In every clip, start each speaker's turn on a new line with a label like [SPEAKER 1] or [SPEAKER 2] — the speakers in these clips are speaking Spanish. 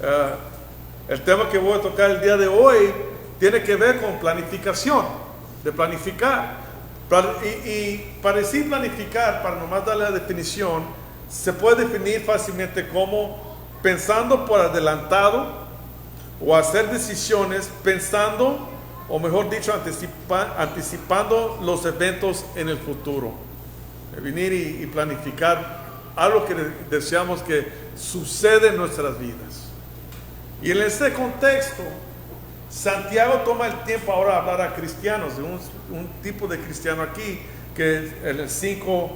[SPEAKER 1] Eh, el tema que voy a tocar el día de hoy tiene que ver con planificación, de planificar. Y para decir planificar, para nomás darle la definición, se puede definir fácilmente como pensando por adelantado o hacer decisiones pensando, o mejor dicho, anticipando los eventos en el futuro. Venir y planificar algo que deseamos que suceda en nuestras vidas. Y en este contexto, Santiago toma el tiempo ahora de hablar a cristianos, de un tipo de cristiano aquí, que en el 5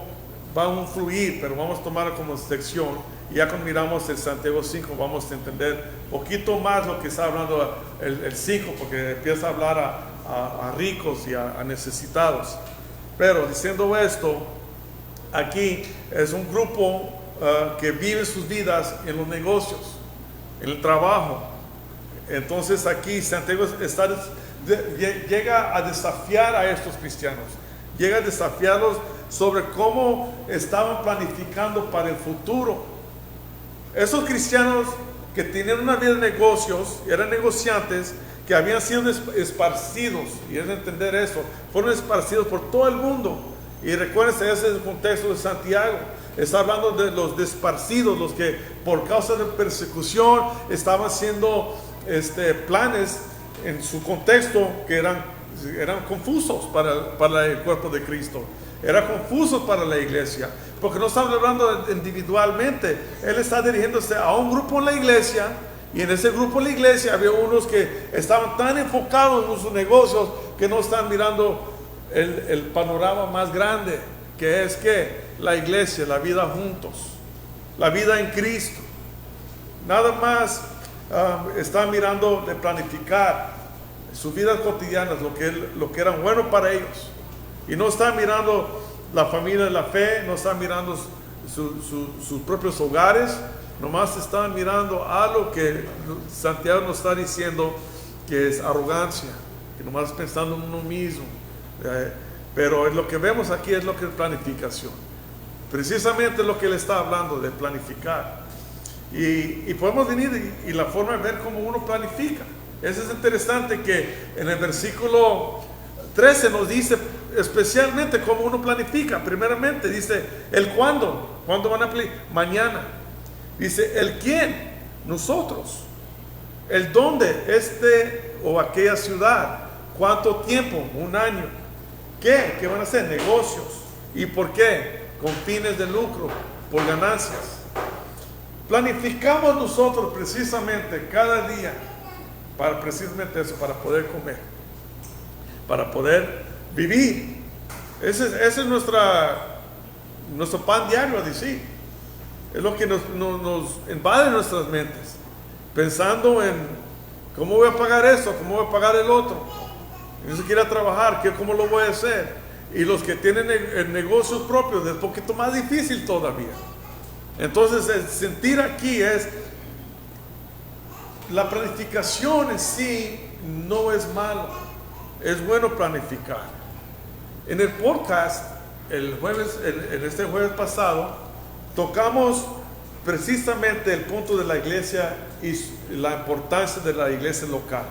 [SPEAKER 1] va a influir, pero vamos a tomarlo como sección. Y ya cuando miramos el Santiago 5 vamos a entender un poquito más lo que está hablando el 5, porque empieza a hablar a ricos y a necesitados. Pero diciendo esto, aquí es un grupo que vive sus vidas en los negocios, en el trabajo. Entonces aquí Santiago llega a desafiar a estos cristianos, llega a desafiarlos sobre cómo estaban planificando para el futuro. Esos cristianos que tenían una vida de negocios, eran negociantes, que habían sido esparcidos, y es entender eso, fueron esparcidos por todo el mundo. Y recuérdense, ese es el contexto de Santiago. Está hablando de los desparcidos, los que por causa de persecución estaban haciendo planes en su contexto que eran confusos para el cuerpo de Cristo. Era confuso para la iglesia, porque no estaba hablando individualmente. Él está dirigiéndose a un grupo en la iglesia, y en ese grupo en la iglesia había unos que estaban tan enfocados en sus negocios que no están mirando el panorama más grande, que es que la iglesia, la vida juntos, la vida en Cristo. Nada más están mirando de planificar sus vidas cotidianas, lo que era bueno para ellos. Y no están mirando la familia de la fe, no están mirando sus propios hogares, nomás están mirando algo que Santiago nos está diciendo que es arrogancia, que nomás pensando en uno mismo. Pero lo que vemos aquí es lo que es planificación. Precisamente lo que él está hablando de planificar. Y podemos venir y la forma de ver cómo uno planifica. Eso es interesante, que en el versículo 13 nos dice especialmente cómo uno planifica. Primeramente dice el cuándo. ¿Cuándo van a planificar? Mañana. Dice el quién. Nosotros. El dónde. O aquella ciudad. ¿Cuánto tiempo? Un año. ¿Qué? ¿Qué van a hacer? Negocios. ¿Y por qué? Con fines de lucro, por ganancias. Planificamos nosotros precisamente cada día para precisamente eso, para poder comer, para poder vivir. Ese es nuestro pan diario, a decir. Es lo que nos invade nuestras mentes, pensando en cómo voy a pagar esto, cómo voy a pagar el otro. Y no se quiere trabajar, ¿cómo lo voy a hacer? Y los que tienen negocios propios es un poquito más difícil todavía. Entonces el sentir aquí es, la planificación en sí no es malo, es bueno planificar. En el podcast, en este jueves pasado, tocamos precisamente el punto de la iglesia y la importancia de la iglesia local.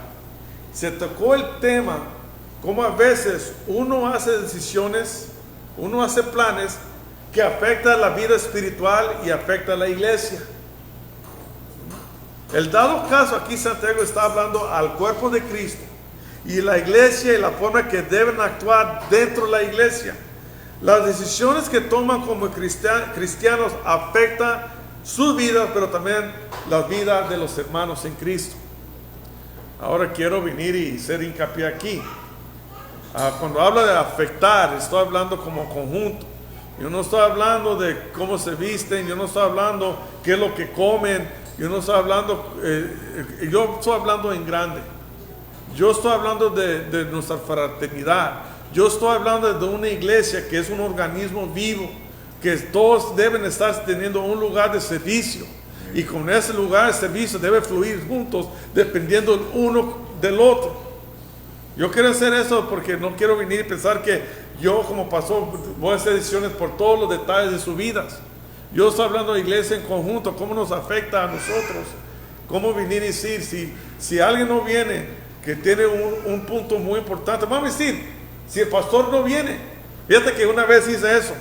[SPEAKER 1] Se tocó el tema, cómo a veces uno hace decisiones, uno hace planes que afectan la vida espiritual y afecta a la iglesia. El dado caso aquí, Santiago está hablando al cuerpo de Cristo y la iglesia y la forma que deben actuar dentro de la iglesia. Las decisiones que toman como cristianos afectan sus vidas, pero también la vida de los hermanos en Cristo. Ahora quiero venir y hacer hincapié aquí. Cuando habla de afectar, estoy hablando como conjunto. Yo no estoy hablando de cómo se visten, yo no estoy hablando qué es lo que comen, yo no estoy hablando, yo estoy hablando en grande. Yo estoy hablando de nuestra fraternidad. Yo estoy hablando de una iglesia que es un organismo vivo, que todos deben estar teniendo un lugar de servicio. Y con ese lugar de servicio debe fluir juntos, dependiendo el uno del otro. Yo quiero hacer eso porque no quiero venir y pensar que yo como pastor voy a hacer decisiones por todos los detalles de sus vidas. Yo estoy hablando de iglesia en conjunto, cómo nos afecta a nosotros. cómo venir y decir, si alguien no viene, que tiene un punto muy importante, vamos a decir, si el pastor no viene, fíjate que una vez hice eso,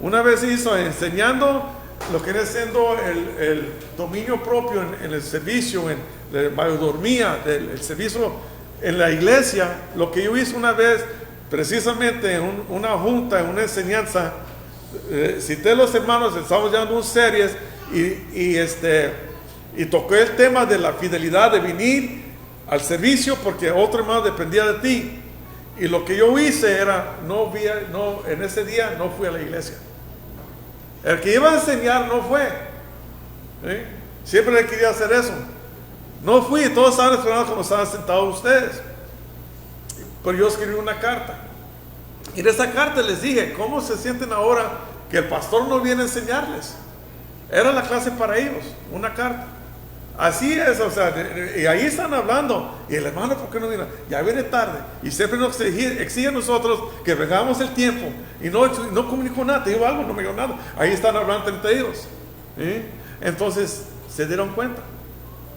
[SPEAKER 1] una vez hizo enseñando lo que viene siendo el dominio propio en el servicio, en la mayordomía del servicio en la iglesia. Lo que yo hice una vez, precisamente en una junta, en una enseñanza, cité a los hermanos, estamos llevando un series y toqué el tema de la fidelidad de venir al servicio porque otro hermano dependía de ti. Y lo que yo hice era, en ese día no fui a la iglesia. El que iba a enseñar no fue. ¿Sí? Siempre le quería hacer eso. No fui, todos estaban esperando cuando estaban sentados ustedes. Pero yo escribí una carta. Y en esa carta les dije, ¿cómo se sienten ahora que el pastor no viene a enseñarles? Era la clase para ellos, una carta. Así es, o sea, y ahí están hablando. Y el hermano, ¿por qué no vino? Ya viene tarde. Y siempre nos exige a nosotros que vengamos el tiempo. Y no comunicó nada, te digo algo, no me dijo nada. Ahí están hablando entre ellos. ¿Sí? Entonces, se dieron cuenta.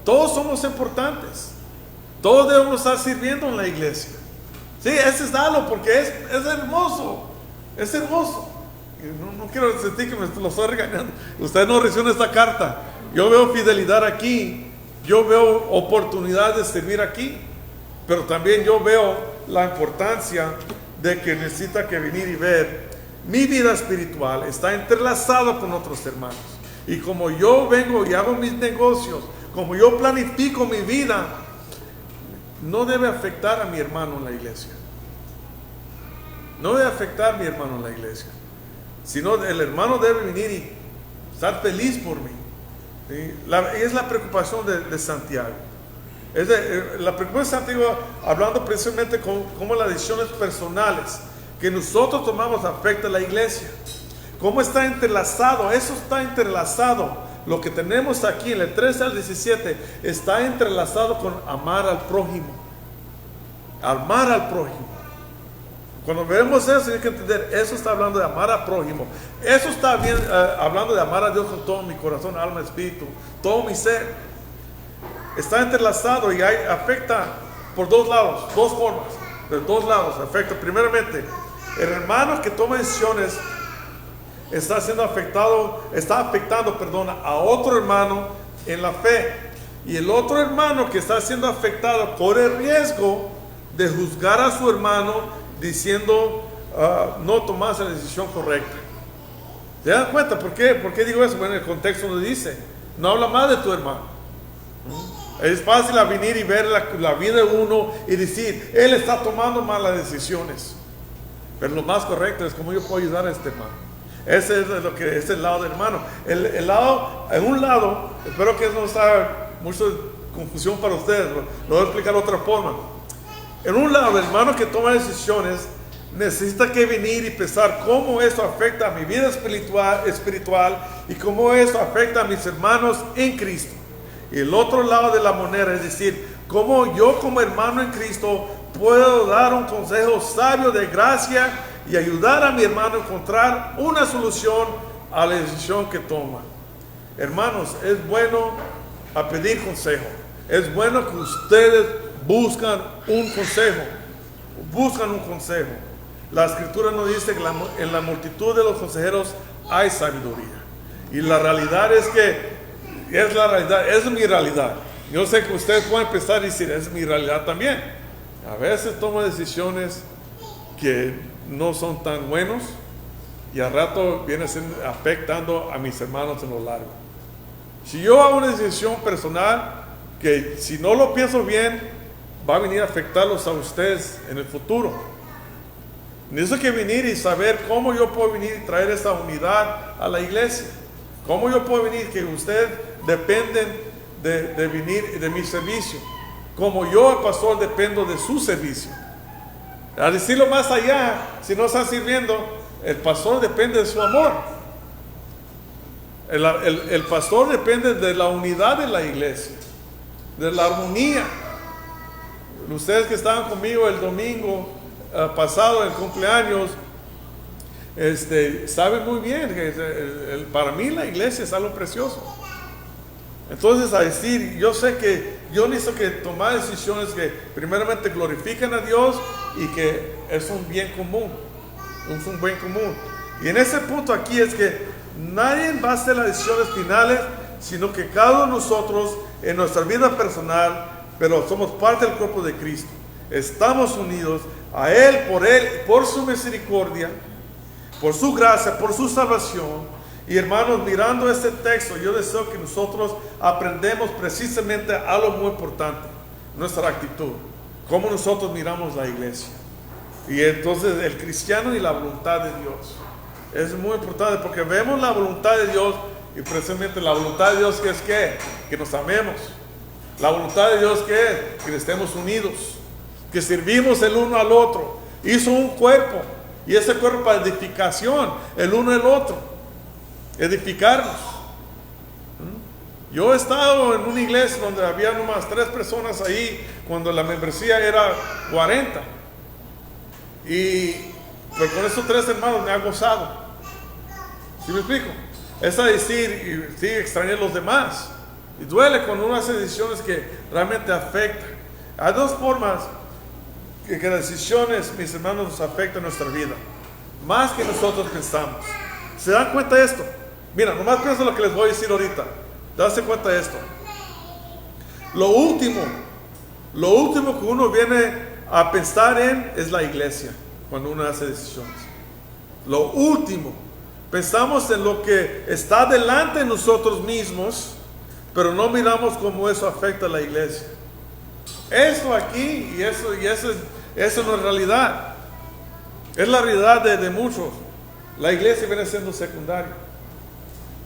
[SPEAKER 1] Todos somos importantes. Todos debemos estar sirviendo en la iglesia. Sí, ese es dalo porque es hermoso. Es hermoso. No quiero sentir que me lo estoy regañando. Ustedes no reciben esta carta. Yo veo fidelidad aquí. Yo veo oportunidad de servir aquí. Pero también yo veo la importancia de que necesita que venir y ver. Mi vida espiritual está entrelazada con otros hermanos. Y como yo vengo y hago mis negocios, como yo planifico mi vida, no debe afectar a mi hermano en la iglesia. No debe afectar a mi hermano en la iglesia. Sino el hermano debe venir y estar feliz por mí. ¿Sí? Es la preocupación de Santiago. La preocupación de Santiago, hablando precisamente cómo las decisiones personales que nosotros tomamos afectan a la iglesia. Cómo está entrelazado, eso está entrelazado. Lo que tenemos aquí en el 13 al 17 está entrelazado con amar al prójimo. Amar al prójimo. Cuando vemos eso, hay que entender, eso está hablando de amar al prójimo. Eso está bien, hablando de amar a Dios con todo mi corazón, alma, espíritu, todo mi ser. Está entrelazado y afecta por dos lados, dos formas. De dos lados afecta. Primeramente, el hermano que toma decisiones está afectando a otro hermano en la fe. Y el otro hermano que está siendo afectado por el riesgo de juzgar a su hermano diciendo no tomaste la decisión correcta. ¿Se dan cuenta? ¿Por qué digo eso? Bueno, en el contexto donde dice, no habla más de tu hermano. Es fácil a venir y ver la vida de uno y decir, él está tomando malas decisiones. Pero lo más correcto es cómo yo puedo ayudar a este hermano. Ese es el lado del hermano. En un lado, espero que no sea mucha confusión para ustedes, lo voy a explicar de otra forma. En un lado, el hermano que toma decisiones necesita que venir y pensar cómo eso afecta a mi vida espiritual y cómo eso afecta a mis hermanos en Cristo. Y el otro lado de la moneda, es decir, cómo yo como hermano en Cristo puedo dar un consejo sabio de gracia y ayudar a mi hermano a encontrar una solución a la decisión que toma. Hermanos, es bueno a pedir consejo. Es bueno que ustedes buscan un consejo. La escritura nos dice que en la multitud de los consejeros hay sabiduría. Y la realidad es que es mi realidad. Yo sé que ustedes pueden empezar a decir, es mi realidad también. A veces tomo decisiones que no son tan buenos y al rato viene afectando a mis hermanos en lo largo. Si yo hago una decisión personal que si no lo pienso bien, va a venir a afectarlos a ustedes en el futuro. Necesito que venir y saber cómo yo puedo venir y traer esa unidad a la iglesia. Cómo yo puedo venir, que ustedes dependen de venir de mi servicio. Como yo, el pastor, dependo de su servicio. A decirlo más allá, si no están sirviendo, el pastor depende de su amor. El pastor depende de la unidad de la iglesia, de la armonía. Ustedes que estaban conmigo el domingo pasado, el cumpleaños, saben muy bien que para mí la iglesia es algo precioso. Entonces, a decir, yo sé que yo necesito que tomar decisiones que primeramente glorifiquen a Dios y que es un bien común, es un bien común. Y en ese punto aquí es que nadie va a hacer las decisiones finales, sino que cada uno de nosotros en nuestra vida personal, pero somos parte del cuerpo de Cristo. Estamos unidos a Él, por su misericordia, por su gracia, por su salvación. Y hermanos, mirando este texto, yo deseo que nosotros aprendamos precisamente algo muy importante, nuestra actitud, cómo nosotros miramos la iglesia. Y entonces el cristiano y la voluntad de Dios. Es muy importante porque vemos la voluntad de Dios y precisamente la voluntad de Dios que es que nos amemos. La voluntad de Dios que estemos unidos, que servimos el uno al otro. Hizo un cuerpo y ese cuerpo para edificación, el uno al otro, edificarnos. Yo he estado en una iglesia donde había nomás 3 personas ahí cuando la membresía era 40 pero con esos 3 hermanos me ha gozado. ¿Sí me explico? Es a decir, y sí, extrañé a los demás. Y duele cuando uno hace decisiones que realmente afectan. Hay 2 formas que las decisiones, mis hermanos, nos afectan nuestra vida. Más que nosotros pensamos. ¿Se dan cuenta de esto? Mira, nomás piensa lo que les voy a decir ahorita. Darse cuenta de esto. Lo último que uno viene a pensar en es la iglesia cuando uno hace decisiones. Lo último. Pensamos en lo que está delante de nosotros mismos, pero no miramos cómo eso afecta a la iglesia. Eso aquí y eso no es realidad. Es la realidad de muchos. La iglesia viene siendo secundaria.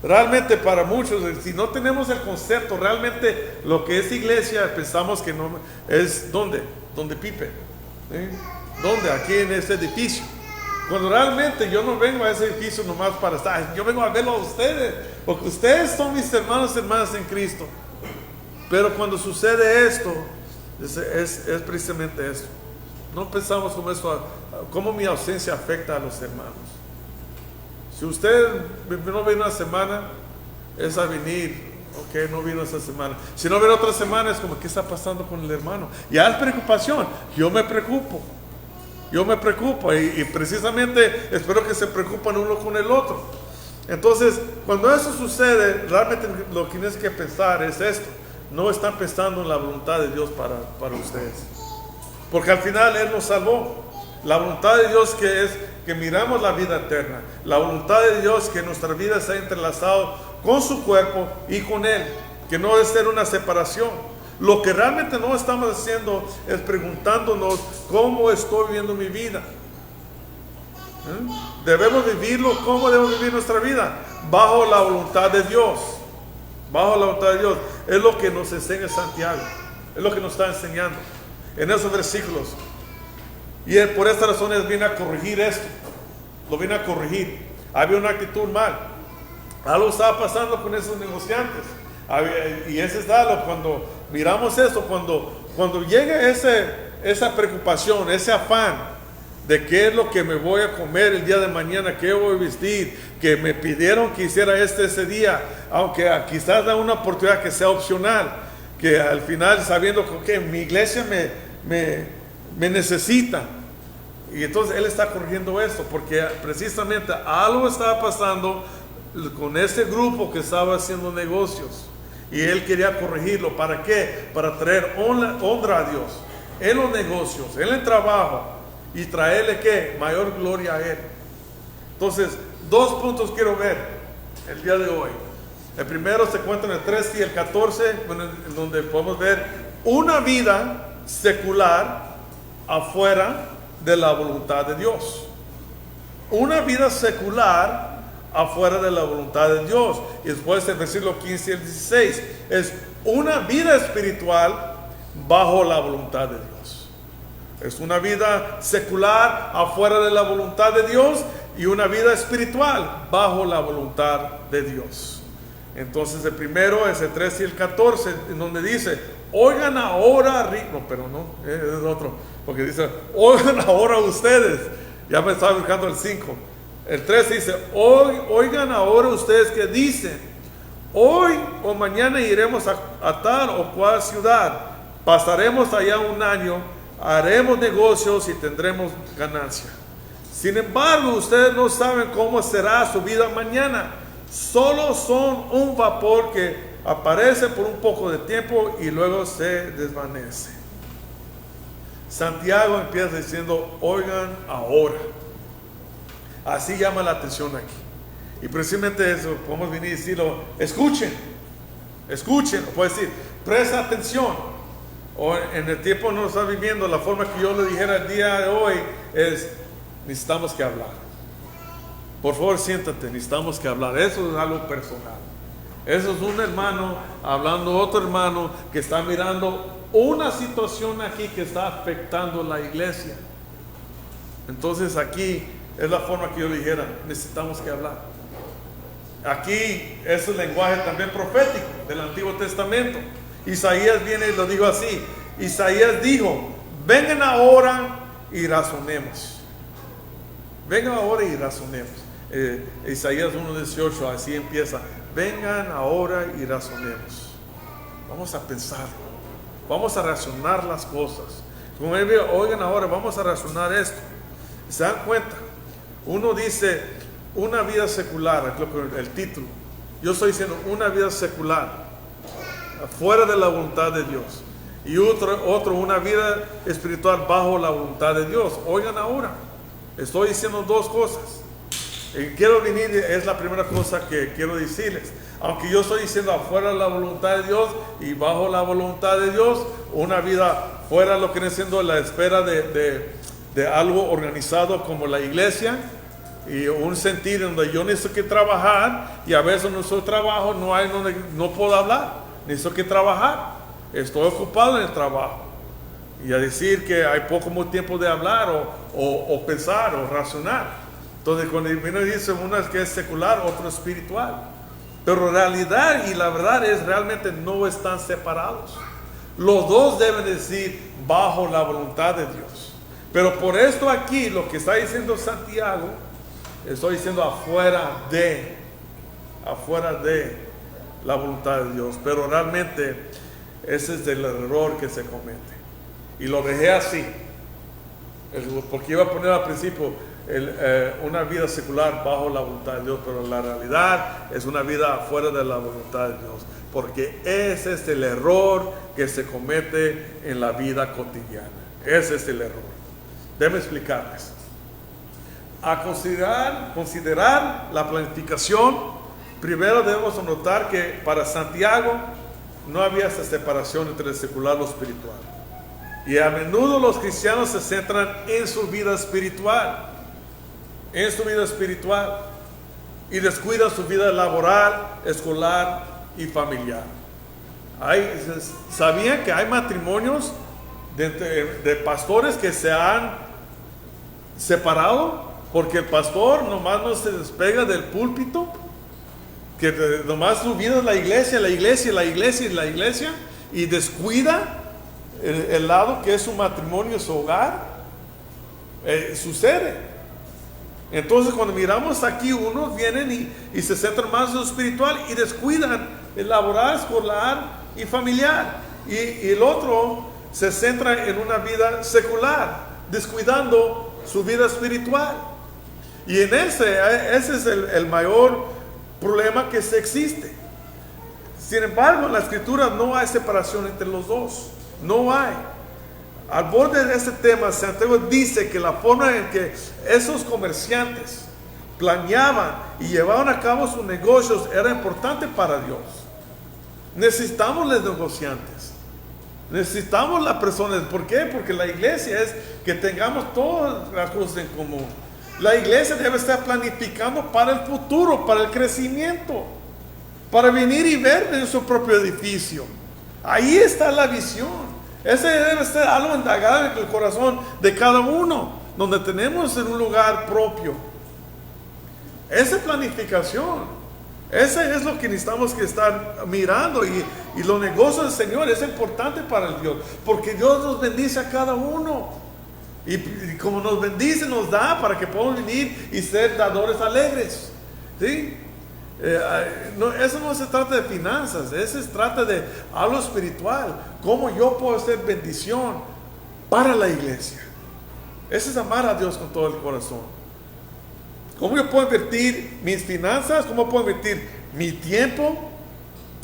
[SPEAKER 1] Realmente para muchos, si no tenemos el concepto, realmente lo que es iglesia, pensamos que no es donde Pipe. ¿Sí? ¿Dónde? Aquí en este edificio. Cuando realmente yo no vengo a ese edificio nomás para estar, yo vengo a verlo a ustedes, porque ustedes son mis hermanos y hermanas en Cristo. Pero cuando sucede esto, es precisamente esto. No pensamos cómo mi ausencia afecta a los hermanos. Si usted no viene una semana, es a venir, ok, no vino esa semana. Si no viene otra semana, es como, ¿qué está pasando con el hermano? Ya es preocupación, yo me preocupo y precisamente espero que se preocupen uno con el otro. Entonces, cuando eso sucede, realmente lo que tienes que pensar es esto. No están pensando en la voluntad de Dios para ustedes. Porque al final Él nos salvó. La voluntad de Dios que es que miramos la vida eterna. La voluntad de Dios que nuestra vida está entrelazada con su cuerpo y con Él. Que no debe ser una separación. Lo que realmente no estamos haciendo es preguntándonos cómo estoy viviendo mi vida. Debemos vivirlo. ¿Cómo debemos vivir nuestra vida? Bajo la voluntad de Dios. Bajo la voluntad de Dios. Es lo que nos enseña Santiago. Es lo que nos está enseñando en esos versículos. Y él, por esta razón, él viene a corregir esto. Lo viene a corregir. Había una actitud mal. Algo estaba pasando con esos negociantes. Y ese es algo cuando miramos esto, cuando llega esa preocupación, ese afán de qué es lo que me voy a comer el día de mañana, qué voy a vestir, que me pidieron que hiciera ese día, aunque quizás da una oportunidad que sea opcional, que al final sabiendo que mi iglesia me necesita. Y entonces él está corrigiendo esto, porque precisamente algo estaba pasando con ese grupo que estaba haciendo negocios. Y él quería corregirlo. ¿Para qué? Para traer honra a Dios en los negocios, en el trabajo, y traerle ¿qué? Mayor gloria a Él. Entonces, 2 puntos quiero ver el día de hoy. El primero se encuentra en el 13 y el 14, en donde podemos ver una vida secular afuera de la voluntad de Dios. Una vida secular afuera de la voluntad de Dios. Y después el versículo 15 y el 16 es una vida espiritual bajo la voluntad de Dios. Es una vida secular afuera de la voluntad de Dios y una vida espiritual bajo la voluntad de Dios. Entonces el primero es el 13 y el 14, en donde dice, oigan ahora, es otro, porque dice, oigan ahora ustedes. Ya me estaba buscando el 5. El 13 dice, oigan ahora ustedes que dicen, hoy o mañana iremos a tal o cual ciudad, pasaremos allá un año, haremos negocios y tendremos ganancia. Sin embargo, ustedes no saben cómo será su vida mañana. Solo son un vapor que aparece por un poco de tiempo y luego se desvanece. Santiago empieza diciendo, oigan ahora. Así llama la atención aquí. Y precisamente eso, podemos venir y decirlo, escuchen, o puede decir, presta atención. O en el tiempo no está viviendo, la forma que yo le dijera el día de hoy es, necesitamos que hablar. Por favor, siéntate, necesitamos que hablar. Eso es algo personal. Eso es un hermano hablando a otro hermano que está mirando una situación aquí que está afectando la iglesia. Entonces aquí es la forma que yo le dijera, necesitamos que hablar. Aquí es el lenguaje también profético del Antiguo Testamento. Isaías viene y lo dijo así. Isaías dijo, vengan ahora y razonemos. Vengan ahora y razonemos. Isaías 1:18, así empieza. Vengan ahora y razonemos. Vamos a pensar. Vamos a razonar las cosas. Como él dice, oigan ahora, vamos a razonar esto. ¿Se dan cuenta? Uno dice, una vida secular, el título. Yo estoy diciendo una vida secular, fuera de la voluntad de Dios. Y otro, una vida espiritual bajo la voluntad de Dios. Oigan ahora, estoy diciendo dos cosas. Quiero venir, es la primera cosa que quiero decirles. Aunque yo estoy diciendo afuera de la voluntad de Dios y bajo la voluntad de Dios, una vida fuera de lo que viene siendo la espera de algo organizado como la iglesia, y un sentido donde yo necesito que trabajar y a veces no soy trabajo, no puedo hablar, necesito que trabajar, estoy ocupado en el trabajo. Y a decir que hay poco tiempo de hablar o pensar o razonar. Entonces cuando viene dice una que es secular, otro espiritual. Pero realidad y la verdad es realmente no están separados. Los dos deben decir bajo la voluntad de Dios. Pero por esto aquí lo que está diciendo Santiago, estoy diciendo afuera de la voluntad de Dios. Pero realmente ese es el error que se comete. Y lo dejé así, porque iba a poner al principio una vida secular bajo la voluntad de Dios, pero la realidad es una vida fuera de la voluntad de Dios, porque ese es el error que se comete en la vida cotidiana. Ese es el error. Déjenme explicarles. A considerar la planificación, primero debemos notar que para Santiago no había esa separación entre el secular y lo espiritual. Y a menudo los cristianos se centran en su vida espiritual. Y descuidan su vida laboral, escolar y familiar. ¿Sabían que hay matrimonios de pastores que se han separado porque el pastor nomás no se despega del púlpito, que nomás su vida es la iglesia y descuida el lado que es su matrimonio, su hogar? Sucede. Entonces cuando miramos aquí, unos vienen y se centran más en lo espiritual y descuidan el laboral, escolar y familiar, y el otro se centra en una vida secular, descuidando su vida espiritual. Y en ese es el mayor problema que existe. Sin embargo, en la escritura no hay separación entre los dos, no hay. Al borde de este tema, Santiago dice que la forma en que esos comerciantes planeaban y llevaban a cabo sus negocios era importante para Dios. Necesitamos los negociantes, necesitamos las personas. ¿Por qué? Porque la iglesia es que tengamos todas las cosas en común. La iglesia debe estar planificando para el futuro, para el crecimiento, para venir y ver en su propio edificio. Ahí está la visión. Ese debe ser algo indagado en el corazón de cada uno, donde tenemos en un lugar propio. Esa planificación, ese es lo que necesitamos que estar mirando, y los negocios del Señor es importante para el Dios, porque Dios nos bendice a cada uno, y como nos bendice, nos da para que podamos venir y ser dadores alegres, ¿sí? Eso no se trata de finanzas, eso se trata de algo espiritual. Cómo yo puedo hacer bendición para la iglesia. Eso es amar a Dios con todo el corazón. Cómo yo puedo invertir mis finanzas, cómo puedo invertir mi tiempo.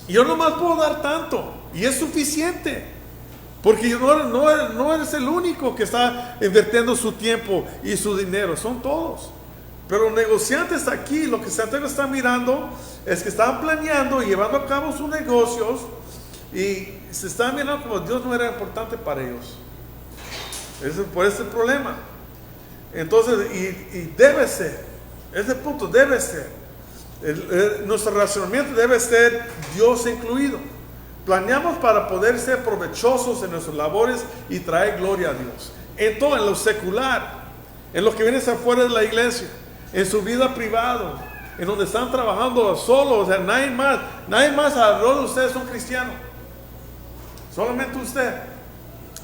[SPEAKER 1] Yo no más puedo dar tanto y es suficiente. Porque no eres el único que está invirtiendo su tiempo y su dinero, son todos. Pero los negociantes aquí, lo que Santiago está mirando es que están planeando y llevando a cabo sus negocios y se están mirando como Dios no era importante para ellos. Por ese problema. Entonces, y debe ser, ese punto debe ser, nuestro relacionamiento debe ser Dios incluido. Planeamos para poder ser provechosos en nuestras labores y traer gloria a Dios. En todo, en lo secular, en lo que viene afuera de la iglesia, en su vida privada, en donde están trabajando solos, o sea, nadie más alrededor de ustedes son cristianos. Solamente usted.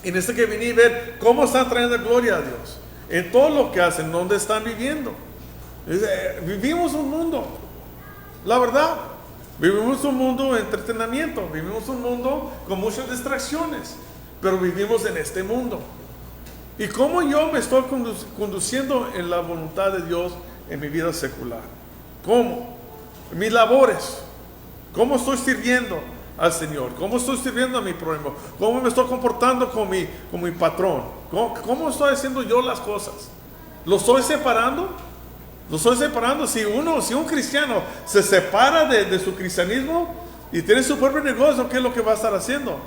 [SPEAKER 1] Y necesita que venir y ver cómo están trayendo gloria a Dios. En todo lo que hacen, donde están viviendo. Vivimos un mundo, la verdad. Vivimos un mundo de entretenimiento, vivimos un mundo con muchas distracciones, pero vivimos en este mundo. ¿Y cómo yo me estoy conduciendo en la voluntad de Dios en mi vida secular? ¿Cómo? Mis labores. ¿Cómo estoy sirviendo al Señor? ¿Cómo estoy sirviendo a mi prójimo? ¿Cómo me estoy comportando con mi patrón? ¿Cómo estoy haciendo yo las cosas? ¿Lo estoy separando? Lo estoy separando. Si un cristiano se separa de su cristianismo y tiene su propio negocio, ¿qué es lo que va a estar haciendo?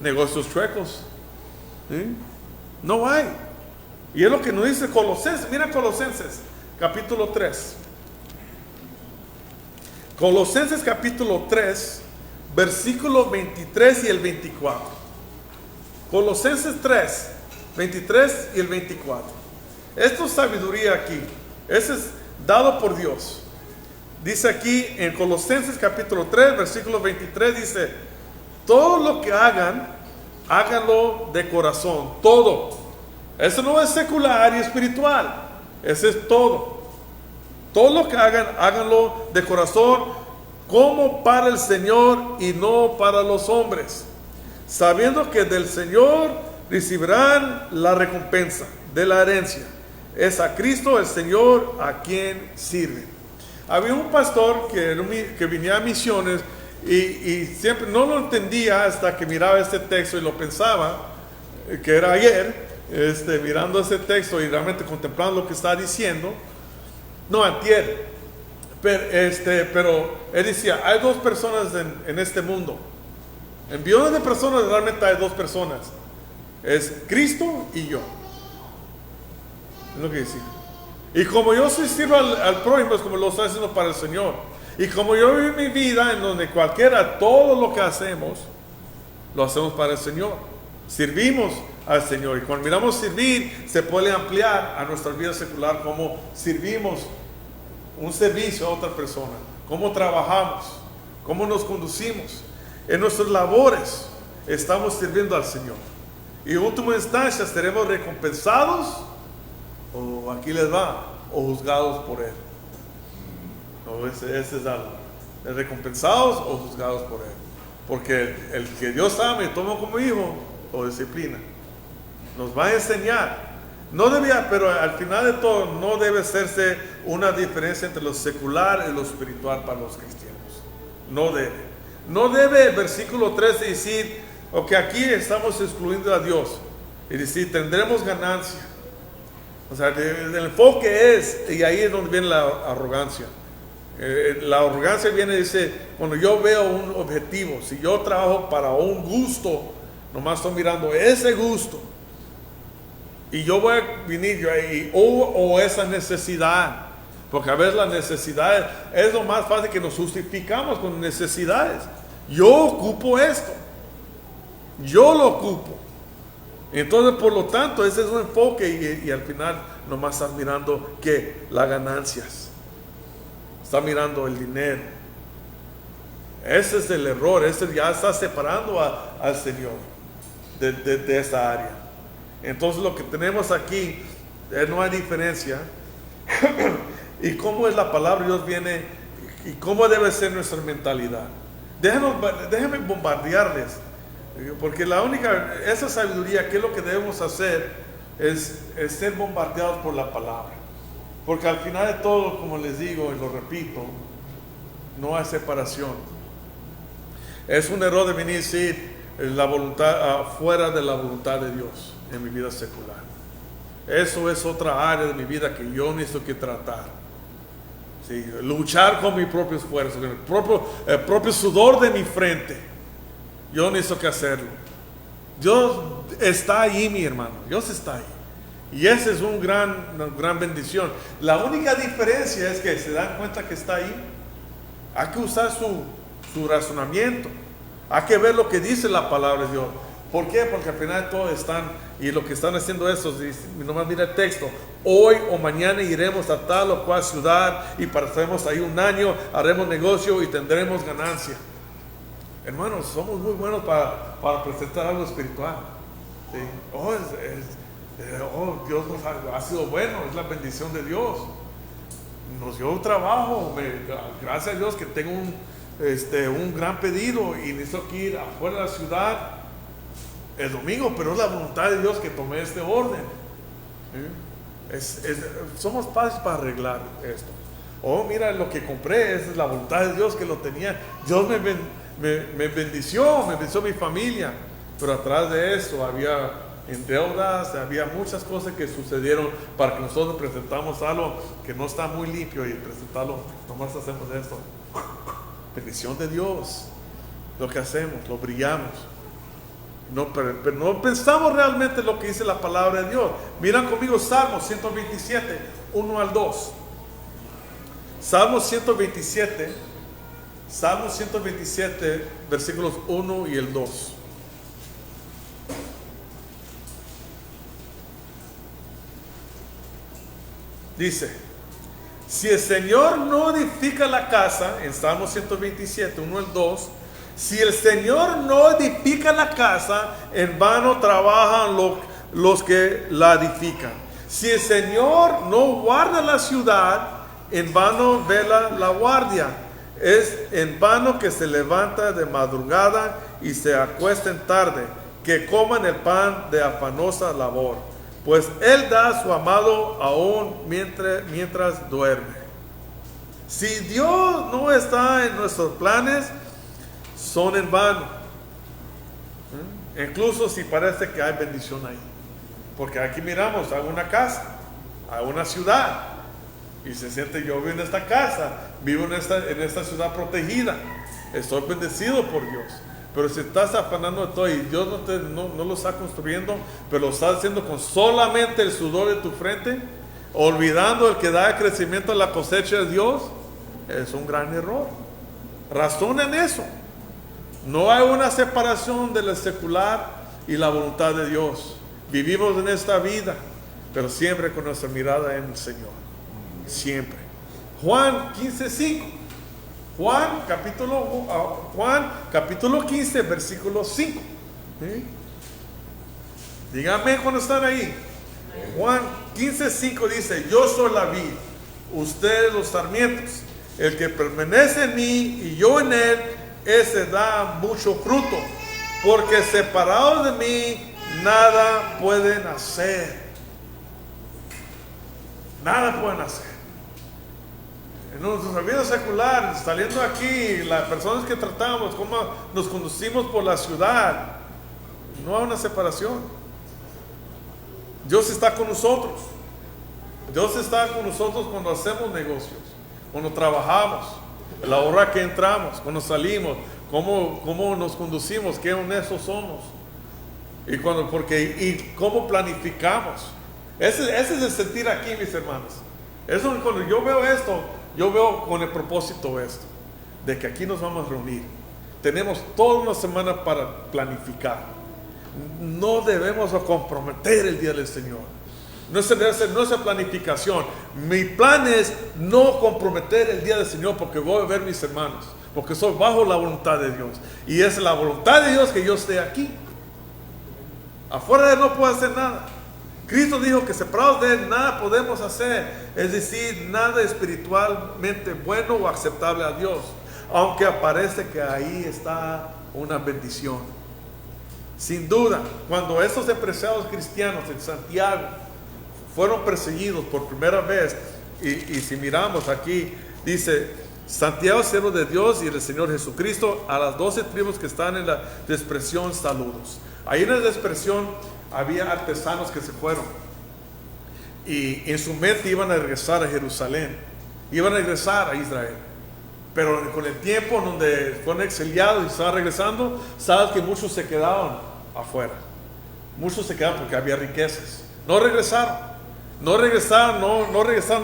[SPEAKER 1] Negocios chuecos. ¿Sí? No hay. Y es lo que nos dice Colosenses. Mira Colosenses, capítulo 3. Colosenses, capítulo 3, versículos 23 y el 24. Colosenses 3, 23 y el 24. Esto es sabiduría aquí. Ese es dado por Dios. Dice aquí en Colosenses capítulo 3, versículo 23, dice: todo lo que hagan, háganlo de corazón. Todo. Eso no es secular y espiritual. Ese es todo. Todo lo que hagan, háganlo de corazón, como para el Señor y no para los hombres, sabiendo que del Señor recibirán la recompensa de la herencia. Es a Cristo el Señor a quien sirven. Había un pastor que venía a misiones y siempre no lo entendía hasta que miraba este texto y lo pensaba, que era ayer, mirando ese texto y realmente contemplando lo que está diciendo. No, antier. Pero él decía, hay dos personas en este mundo. En billones de personas realmente hay dos personas. Es Cristo y yo. Es lo que decía. Y como yo sirvo al prójimo, es como lo estoy haciendo para el Señor. Y como yo vivo mi vida en donde todo lo que hacemos, lo hacemos para el Señor. Servimos al Señor. Y cuando miramos servir, se puede ampliar a nuestra vida secular como servimos un servicio a otra persona. Cómo trabajamos, cómo nos conducimos. En nuestras labores estamos sirviendo al Señor. Y en última instancia seremos recompensados, o aquí les va, o juzgados por Él. No, ese es algo. Recompensados o juzgados por Él. Porque el que Dios ama y toma como hijo, o disciplina, nos va a enseñar. No debía, pero al final de todo, no debe hacerse una diferencia entre lo secular y lo espiritual para los cristianos. No debe. No debe el versículo 13 decir, ok, aquí estamos excluyendo a Dios. Y decir, tendremos ganancia. O sea, el enfoque es, y ahí es donde viene la arrogancia. La arrogancia viene, dice, cuando yo veo un objetivo, si yo trabajo para un gusto, nomás estoy mirando ese gusto. Y yo voy a venir o esa necesidad. Porque a veces la necesidad es lo más fácil, que nos justificamos con necesidades. Yo ocupo esto. Yo lo ocupo. Entonces, por lo tanto, ese es un enfoque y al final nomás estás mirando ¿qué? Las ganancias. Estás mirando el dinero. Ese es el error. Ese ya está separando al Señor de esa área. Entonces, lo que tenemos aquí, no hay diferencia. Y cómo es la palabra de Dios viene y cómo debe ser nuestra mentalidad. Déjenme bombardearles, porque esa sabiduría, ¿qué es lo que debemos hacer? Es ser bombardeados por la palabra. Porque al final de todo, como les digo y lo repito, no hay separación. Es un error de venir a decir la voluntad, fuera de la voluntad de Dios en mi vida secular. Eso es otra área de mi vida que yo necesito que tratar. Sí, luchar con mi propio esfuerzo, con el propio sudor de mi frente. Yo necesito que hacerlo. Dios está ahí, mi hermano. Dios está ahí. Y esa es una gran bendición. La única diferencia es que se dan cuenta que está ahí. Hay que usar su razonamiento. Hay que ver lo que dice la palabra de Dios. ¿Por qué? Porque al final todos están, y lo que están haciendo eso, nomás mira el texto: hoy o mañana iremos a tal o cual ciudad y pasaremos ahí un año, haremos negocio y tendremos ganancia. Hermanos, somos muy buenos para presentar algo espiritual. ¿Sí? Dios nos ha sido bueno, es la bendición de Dios. Nos dio un trabajo, gracias a Dios que tengo un gran pedido y necesito que ir afuera de la ciudad el domingo, pero es la voluntad de Dios que tomé este orden. Somos padres para arreglar esto. Mira lo que compré, esa es la voluntad de Dios que lo tenía. Dios me bendició mi familia, pero atrás de eso había en deudas, había muchas cosas que sucedieron para que nosotros presentamos algo que no está muy limpio y presentarlo, nomás hacemos esto. Bendición de Dios, lo que hacemos, lo brillamos. Pero no pensamos realmente lo que dice la palabra de Dios. Miran conmigo Salmos 127, 1 al 2. Salmos 127, versículos 1 y el 2. Dice: si el Señor no edifica la casa, en Salmos 127, 1 al 2, si el Señor no edifica la casa, en vano trabajan los que la edifican. Si el Señor no guarda la ciudad, en vano vela la guardia. Es en vano que se levanta de madrugada y se acuesten tarde, que coman el pan de afanosa labor. Pues Él da a su amado aún mientras duerme. Si Dios no está en nuestros planes, son en vano. Incluso si parece que hay bendición ahí. Porque aquí miramos a una casa, a una ciudad, y se siente: yo vivo en esta casa, vivo en esta ciudad protegida, estoy bendecido por Dios. Pero si estás afanando de todo y Dios no lo está construyendo, pero lo está haciendo con solamente el sudor de tu frente, olvidando el que da el crecimiento a la cosecha de Dios, es un gran error. Razona en eso. No hay una separación de lo secular y la voluntad de Dios. Vivimos en esta vida, pero siempre con nuestra mirada en el Señor. Siempre. Juan 15:5. Juan capítulo 15, versículo 5. ¿Sí? Díganme cuando están ahí. Juan 15:5 dice: yo soy la vid, ustedes los sarmientos. El que permanece en mí y yo en él, ese da mucho fruto, porque separados de mí nada pueden hacer. Nada pueden hacer. En nuestra vida secular, saliendo aquí, las personas que tratamos, cómo nos conducimos por la ciudad, no hay una separación. Dios está con nosotros. Dios está con nosotros cuando hacemos negocios, cuando trabajamos, la hora que entramos, cuando salimos, cómo nos conducimos, qué honestos somos y cómo planificamos. Ese es el sentir aquí, mis hermanos. Eso, cuando yo veo esto, yo veo con el propósito esto, de que aquí nos vamos a reunir. Tenemos toda una semana para planificar. No debemos comprometer el día del Señor. No es nuestra planificación. Mi plan es no comprometer el día del Señor, porque voy a ver mis hermanos, porque soy bajo la voluntad de Dios. Y es la voluntad de Dios que yo esté aquí. Afuera de él no puedo hacer nada. Cristo dijo que separados de Él nada podemos hacer, es decir, nada espiritualmente bueno o aceptable a Dios, aunque aparece que ahí está una bendición. Sin duda, cuando estos empresarios cristianos en Santiago fueron perseguidos por primera vez, y si miramos aquí, dice: Santiago, siervo de Dios y del Señor Jesucristo, a las 12 tribus que están en la dispersión, saludos. Ahí en la dispersión había artesanos que se fueron y en su mente iban a regresar a Jerusalén, iban a regresar a Israel, pero con el tiempo en donde fueron exiliados y estaban regresando, sabes que muchos se quedaron afuera. Muchos se quedaron porque había riquezas. No regresaron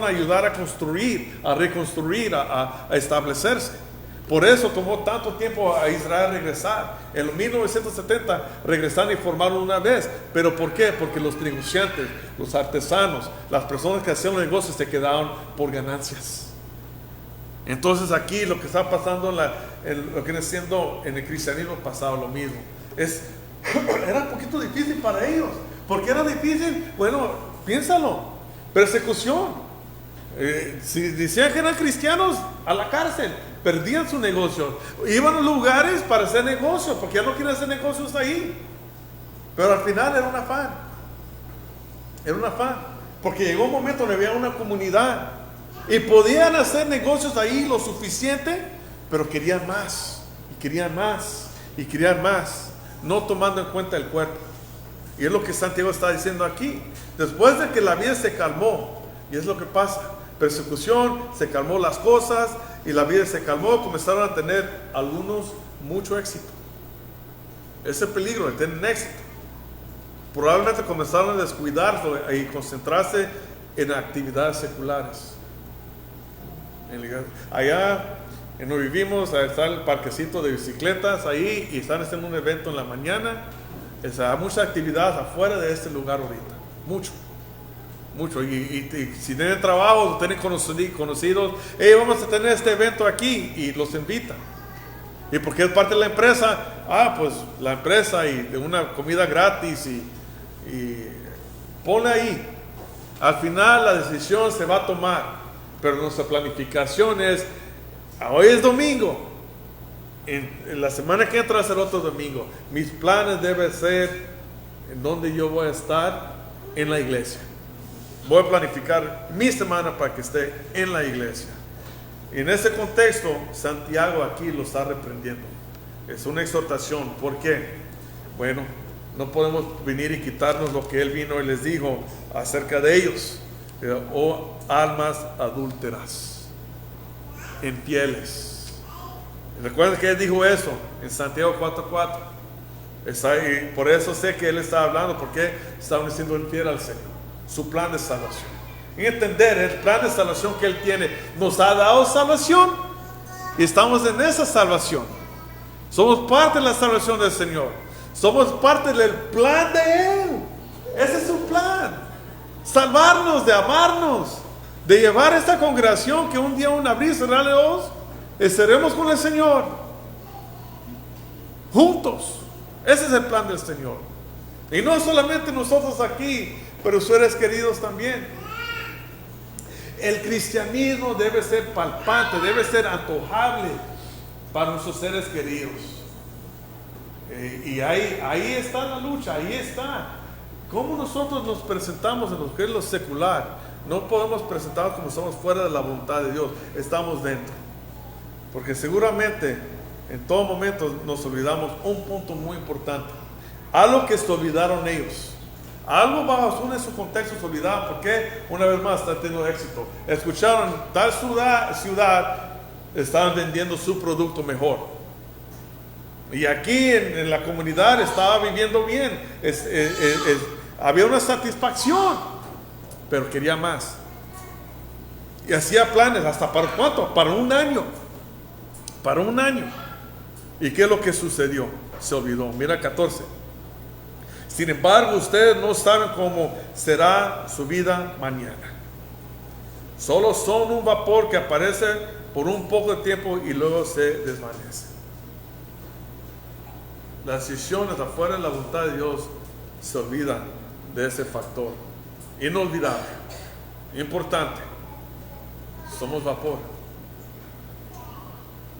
[SPEAKER 1] a ayudar a construir, a reconstruir, a establecerse. Por eso tomó tanto tiempo a Israel regresar. En los 1970 regresaron y formaron una vez. ¿Pero por qué? Porque los negociantes, los artesanos, las personas que hacían los negocios se quedaron por ganancias. Entonces aquí lo que está pasando en lo que viene siendo en el cristianismo pasado lo mismo. Era un poquito difícil para ellos. ¿Por qué era difícil? Bueno, piénsalo. Persecución. Si decían que eran cristianos, a la cárcel. Perdían su negocio. Iban a lugares para hacer negocios, porque ya no quieren hacer negocios ahí. Pero al final era un afán. Era un afán. Porque llegó un momento donde había una comunidad y podían hacer negocios ahí lo suficiente, pero querían más, y querían más, y querían más, no tomando en cuenta el cuerpo. Y es lo que Santiago está diciendo aquí. Después de que la vida se calmó, y es lo que pasa, persecución, se calmó las cosas, y la vida se calmó, comenzaron a tener algunos mucho éxito. Ese peligro de tener éxito. Probablemente comenzaron a descuidarse y concentrarse en actividades seculares. Allá en donde vivimos, está el parquecito de bicicletas ahí, y están haciendo un evento en la mañana. Hay muchas actividades afuera de este lugar ahorita. Mucho. Y si tienen trabajo, tienen conocidos, hey, vamos a tener este evento aquí, y los invitan. Y porque es parte de la empresa, pues la empresa y de una comida gratis y ponle ahí. Al final la decisión se va a tomar, pero nuestra planificación es: hoy es domingo, en la semana que entra será otro domingo. Mis planes deben ser en donde yo voy a estar en la iglesia. Voy a planificar mi semana para que esté en la iglesia. Y en ese contexto, Santiago aquí lo está reprendiendo. Es una exhortación. ¿Por qué? Bueno, no podemos venir y quitarnos lo que él vino y les dijo acerca de ellos. Oh, almas adúlteras, infieles. Recuerden que él dijo eso en Santiago 4:4. Por eso sé que él está hablando, porque estaban siendo infiel al Señor. Su plan de salvación. Y entender el plan de salvación que él tiene. Nos ha dado salvación y estamos en esa salvación. Somos parte de la salvación del Señor. Somos parte del plan de él. Ese es su plan. Salvarnos, de amarnos, de llevar esta congregación que un día, un abrir y cerrar de ojos, estaremos con el Señor juntos. Ese es el plan del Señor. Y no solamente nosotros aquí, pero ustedes queridos también. El cristianismo debe ser palpante, debe ser antojable para nuestros seres queridos. Y ahí está la lucha, ahí está. ¿Cómo nosotros nos presentamos en lo que es lo secular? No podemos presentarnos como estamos fuera de la voluntad de Dios, estamos dentro. Porque seguramente en todo momento nos olvidamos un punto muy importante. Algo que se olvidaron ellos. Algo bajo su contexto se olvidaron, porque una vez más está teniendo éxito. Escucharon, tal ciudad estaban vendiendo su producto mejor. Y aquí en la comunidad estaba viviendo bien. Había una satisfacción, pero quería más. Y hacía planes, ¿hasta para cuánto? Para un año. Para un año. ¿Y qué es lo que sucedió? Se olvidó. Mira 14. Sin embargo, ustedes no saben cómo será su vida mañana. Solo son un vapor que aparece por un poco de tiempo y luego se desvanece. Las decisiones afuera de la voluntad de Dios se olvidan de ese factor. inolvidable, importante. Somos vapor.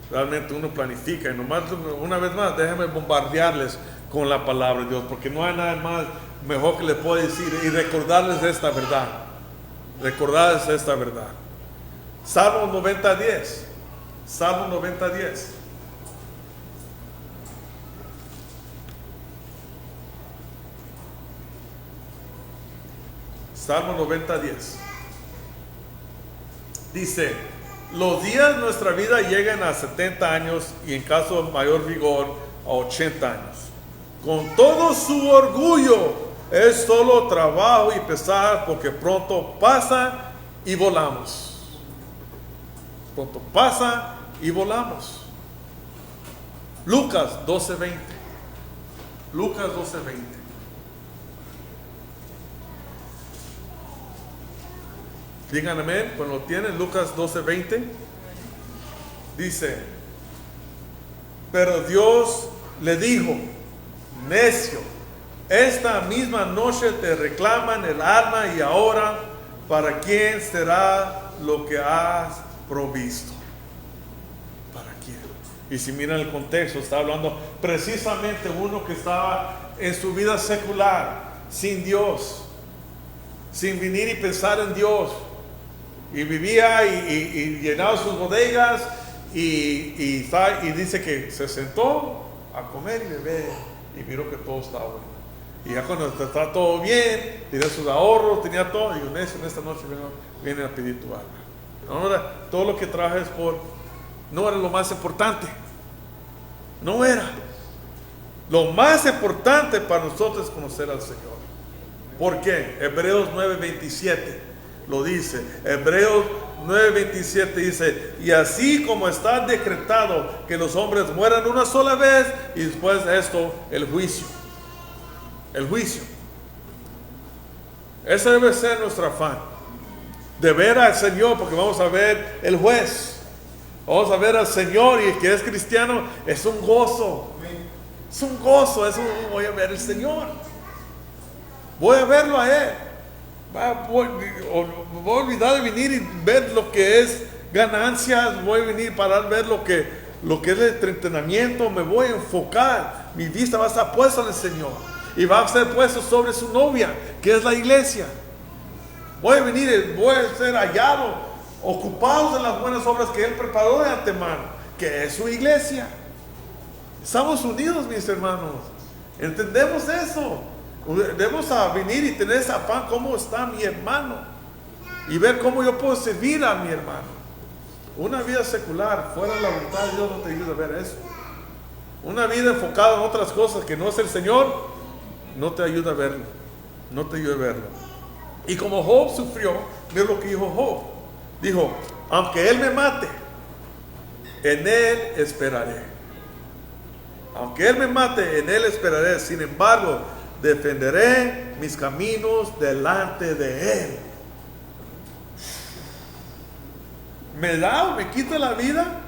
[SPEAKER 1] Realmente uno planifica y nomás, una vez más, déjenme bombardearles con la palabra de Dios, porque no hay nada más mejor que les puedo decir y recordarles de esta verdad. Recordarles de esta verdad. Salmo 90:10. Salmo 90:10. Salmo 90:10. Dice: los días de nuestra vida llegan a 70 años y en caso de mayor vigor a 80 años. Con todo su orgullo es solo trabajo y pesar, porque pronto pasa y volamos. Pronto pasa y volamos. Lucas 12:20. Lucas 12:20. Digan amén cuando lo tienen. Lucas 12:20 dice: pero Dios le dijo: necio, esta misma noche te reclaman el alma, y ahora ¿para quién será lo que has provisto? ¿Para quién? Y si miran el contexto, está hablando precisamente uno que estaba en su vida secular, sin Dios, sin venir y pensar en Dios. Y vivía y llenaba sus bodegas y dice que se sentó a comer y beber y miró que todo estaba bueno. Y ya cuando está todo bien, tenía sus ahorros, tenía todo, y digo: en esta noche vienen a pedir tu alma. No, todo lo que trajes no era lo más importante. No era. Lo más importante para nosotros es conocer al Señor. ¿Por qué? Hebreos 9:27 lo dice. Hebreos 9:27 dice: y así como está decretado que los hombres mueran una sola vez, y después de esto el juicio. El juicio. Ese debe ser nuestro afán, de ver al Señor, porque vamos a ver el juez. Vamos a ver al Señor, y el que es cristiano es un gozo. Es un gozo. Voy a ver al Señor, voy a verlo a Él. Voy a olvidar de venir y ver lo que es ganancias. Voy a venir para ver lo que es el entretenimiento. Me voy a enfocar. Mi vista va a estar puesta en el Señor, y va a ser puesto sobre su novia, que es la iglesia. Voy a venir, voy a ser hallado, ocupados en las buenas obras que Él preparó de antemano, que es su iglesia. Estamos unidos, mis hermanos. Entendemos eso. Debemos venir y tener ese afán. ¿Cómo está mi hermano? Y ver cómo yo puedo servir a mi hermano. Una vida secular fuera de la voluntad de Dios no te ayuda a ver eso. Una vida enfocada en otras cosas que no es el Señor no te ayuda a verlo. No te ayuda a verlo. Y como Job sufrió, mira lo que dijo Job. Dijo: aunque Él me mate, en Él esperaré. Aunque Él me mate, en Él esperaré. Sin embargo, defenderé mis caminos delante de Él. Me da o me quita la vida,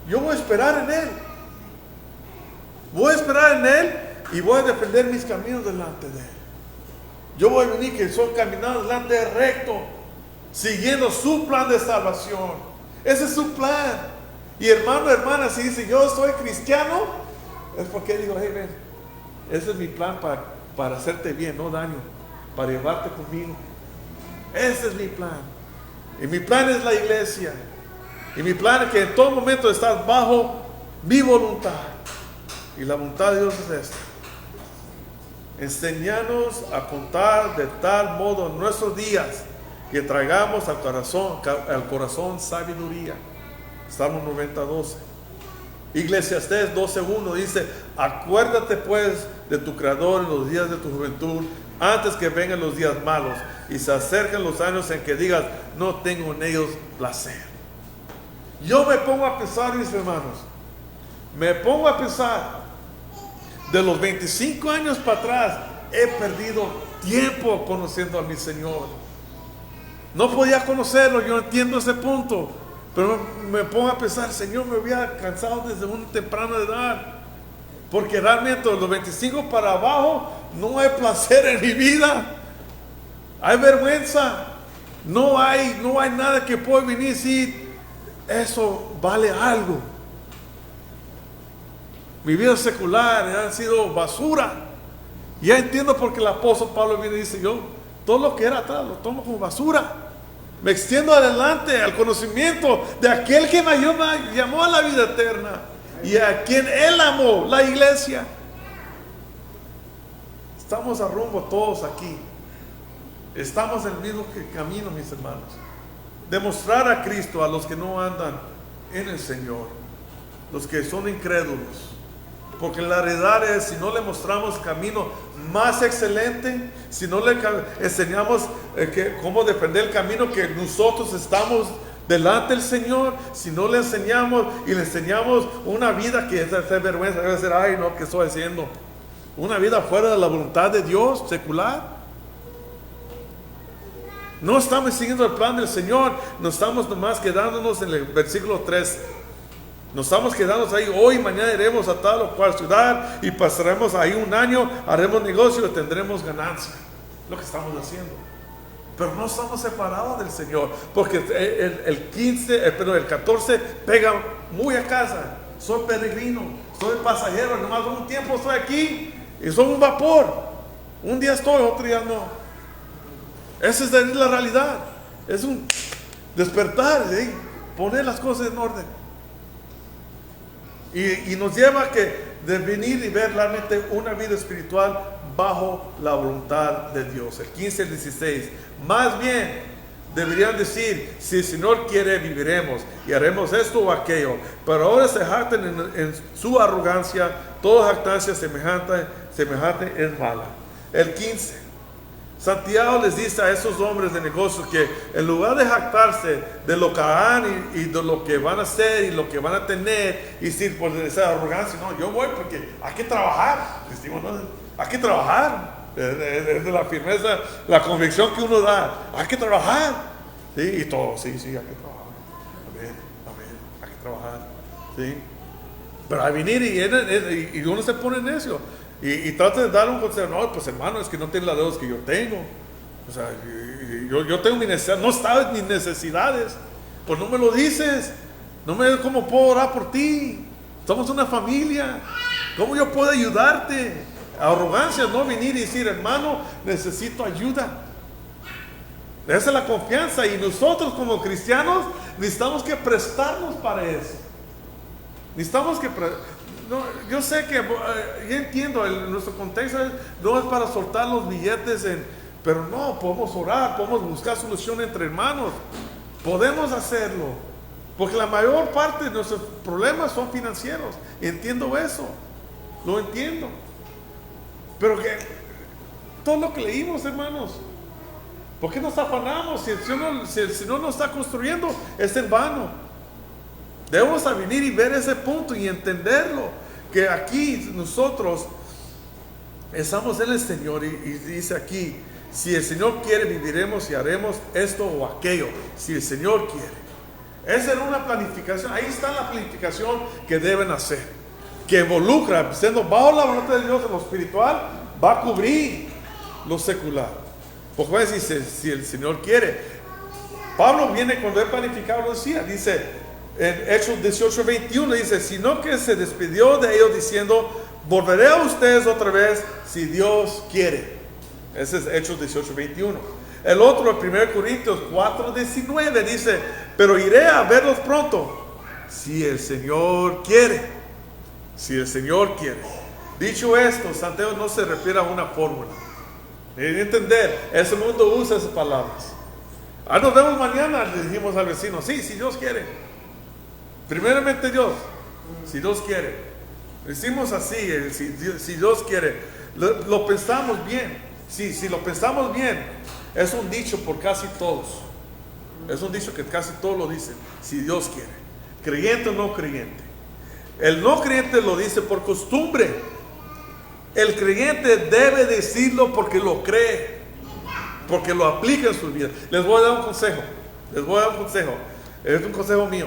[SPEAKER 1] yo voy a esperar en Él. Voy a esperar en Él y voy a defender mis caminos delante de Él. Yo voy a venir que soy caminando delante de Él recto, siguiendo su plan de salvación. Ese es su plan. Y hermano, hermana, si dice: yo soy cristiano, es porque digo: hey, ven, ese es mi plan para hacerte bien, no daño, para llevarte conmigo. Ese es mi plan. Y mi plan es la iglesia. Y mi plan es que en todo momento estás bajo mi voluntad. Y la voluntad de Dios es esta: enséñanos a contar de tal modo nuestros días, que traigamos al corazón sabiduría. Salmo 90:12. Eclesiastés 12:1 dice: acuérdate pues de tu Creador en los días de tu juventud, antes que vengan los días malos y se acerquen los años en que digas: no tengo en ellos placer. Yo me pongo a pensar, mis hermanos, me pongo a pensar, de los 25 años para atrás he perdido tiempo conociendo a mi Señor. No podía conocerlo, yo entiendo ese punto. Pero me pongo a pensar: Señor, me había cansado desde una temprana edad. Porque realmente los 25 para abajo no hay placer en mi vida. hay vergüenza. No hay nada que pueda venir y decir, eso vale algo. Mi vida secular ha sido basura. Ya entiendo por qué el apóstol Pablo viene y dice, yo todo lo que era atrás lo tomo como basura. Me extiendo adelante al conocimiento de aquel que me llamó a la vida eterna y a quien Él amó, la iglesia. Estamos a rumbo todos aquí. Estamos en el mismo camino, mis hermanos. Demostrar a Cristo a los que no andan en el Señor, los que son incrédulos. Porque la realidad es, si no le mostramos camino más excelente, si no le enseñamos cómo defender el camino que nosotros estamos delante del Señor, si no le enseñamos y le enseñamos una vida que es de vergüenza, debe ser, ay no, ¿qué estoy haciendo? Una vida fuera de la voluntad de Dios, secular. No estamos siguiendo el plan del Señor, nos estamos nomás quedándonos en el versículo 3. Nos estamos quedando ahí, hoy, mañana iremos a tal o cual ciudad y pasaremos ahí un año, haremos negocio y tendremos ganancia. Lo que estamos haciendo. Pero no estamos separados del Señor, porque el 14 pega muy a casa. Soy peregrino, soy pasajero, nomás un tiempo estoy aquí y soy un vapor. Un día estoy, otro día no. Esa es la realidad. Es un despertar, ¿sí? Poner las cosas en orden. Y nos lleva a de venir y ver realmente una vida espiritual bajo la voluntad de Dios. El 15 y el 16. Más bien, deberían decir, si el Señor quiere, viviremos y haremos esto o aquello. Pero ahora se jactan en su arrogancia. Toda jactancia semejante es mala. El 15. Santiago les dice a esos hombres de negocios que en lugar de jactarse de lo que harán y de lo que van a hacer y lo que van a tener y decir por esa arrogancia, no, yo voy porque hay que trabajar. Decimos, no, hay que trabajar. Es de la firmeza, la convicción que uno da. Hay que trabajar. ¿Sí? Y todo, sí, hay que trabajar. Amén, hay que trabajar. ¿Sí? Pero a venir y uno se pone necio. Y trata de dar un consejo. No, pues hermano, es que no tiene las deudas que yo tengo. O sea, yo tengo mi necesidad. No sabes mis necesidades. Pues no me lo dices. No me dices cómo puedo orar por ti. Somos una familia. ¿Cómo yo puedo ayudarte? Arrogancia, no venir y decir, hermano, necesito ayuda. Esa es la confianza. Y nosotros como cristianos necesitamos que prestarnos para eso. Necesitamos que no, yo sé que, yo entiendo, nuestro contexto no es para soltar los billetes, pero no, podemos orar, podemos buscar solución entre hermanos, podemos hacerlo, porque la mayor parte de nuestros problemas son financieros, entiendo eso, lo entiendo, pero que todo lo que leímos, hermanos, ¿por qué nos afanamos? Si el Señor no está construyendo, es en vano. Debemos venir y ver ese punto y entenderlo, que aquí nosotros estamos en el Señor y dice aquí, si el Señor quiere, viviremos y haremos esto o aquello, si el Señor quiere. Esa era una planificación, ahí está la planificación que deben hacer, que involucra, siendo bajo la voluntad de Dios en lo espiritual, va a cubrir lo secular. Porque dice, si el Señor quiere. Pablo viene cuando él planificaba, lo decía, dice, en Hechos 18:21 dice, sino que se despidió de ellos diciendo, volveré a ustedes otra vez si Dios quiere. Ese es Hechos 18:21. El otro, el 1 Corintios 4:19 dice, pero iré a verlos pronto si el Señor quiere. Si el Señor quiere. Dicho esto, Santiago no se refiere a una fórmula. Deben entender, ese mundo usa esas palabras. Nos vemos mañana, le dijimos al vecino, sí, si Dios quiere. Primeramente Dios, si Dios quiere. Decimos así, si Dios quiere. Lo pensamos bien. Si lo pensamos bien, es un dicho por casi todos. Es un dicho que casi todos lo dicen. Si Dios quiere. Creyente o no creyente. El no creyente lo dice por costumbre. El creyente debe decirlo porque lo cree. Porque lo aplica en su vida. Les voy a dar un consejo. Es un consejo mío.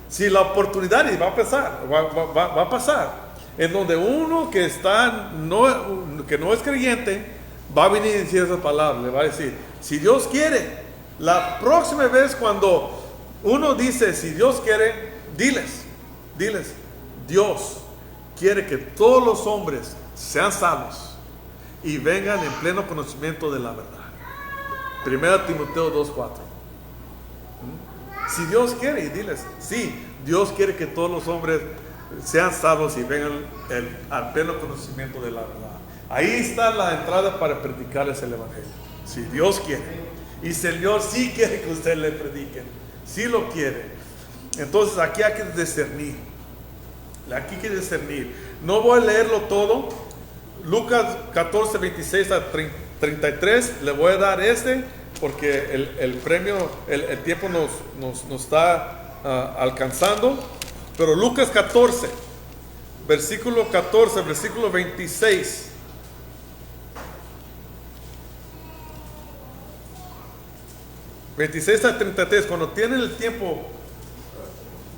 [SPEAKER 1] Si la oportunidad, y va a pasar, en donde uno que no es creyente va a venir y decir esa palabra, le va a decir, si Dios quiere, la próxima vez cuando uno dice, si Dios quiere, diles, Dios quiere que todos los hombres sean salvos y vengan en pleno conocimiento de la verdad. 1 Timoteo 2:4. Si Dios quiere, y diles, sí, Dios quiere que todos los hombres sean salvos y vengan al pleno conocimiento de la verdad. Ahí está la entrada para predicarles el evangelio. Si Dios quiere, y si el Señor sí quiere que usted le predique, si lo quiere, entonces aquí hay que discernir. Aquí hay que discernir. No voy a leerlo todo. Lucas 14, 26 a 33, le voy a dar porque el premio, el tiempo nos está alcanzando. Pero Lucas 14, versículo 26. A 33, cuando tienen el tiempo,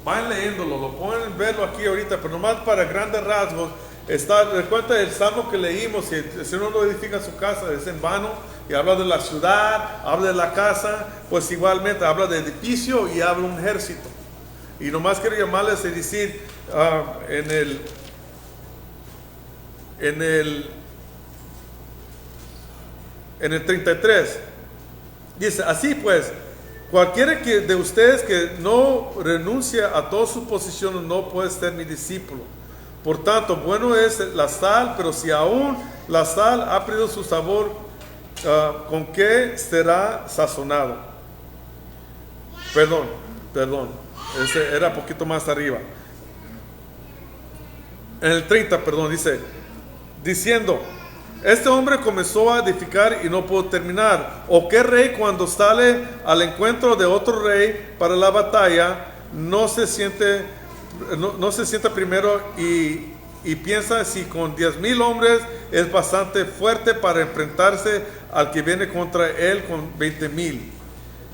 [SPEAKER 1] van leyéndolo, lo pueden verlo aquí ahorita, pero nomás para grandes rasgos, recuerda el salmo que leímos, si el Señor no edifica su casa, es en vano, y habla de la ciudad, habla de la casa, pues igualmente habla de edificio y habla de un ejército. Y nomás quiero llamarles y decir, en el 33, dice, así pues, cualquiera de ustedes que no renuncia a todas sus posiciones no puede ser mi discípulo. Por tanto, bueno es la sal, pero si aún la sal ha perdido su sabor, ¿con qué será sazonado? Perdón, ese era un poquito más arriba. En el 30, dice, diciendo, este hombre comenzó a edificar y no pudo terminar. ¿O qué rey cuando sale al encuentro de otro rey para la batalla no se sienta primero y piensa si con 10,000 hombres es bastante fuerte para enfrentarse al que viene contra él con 20,000?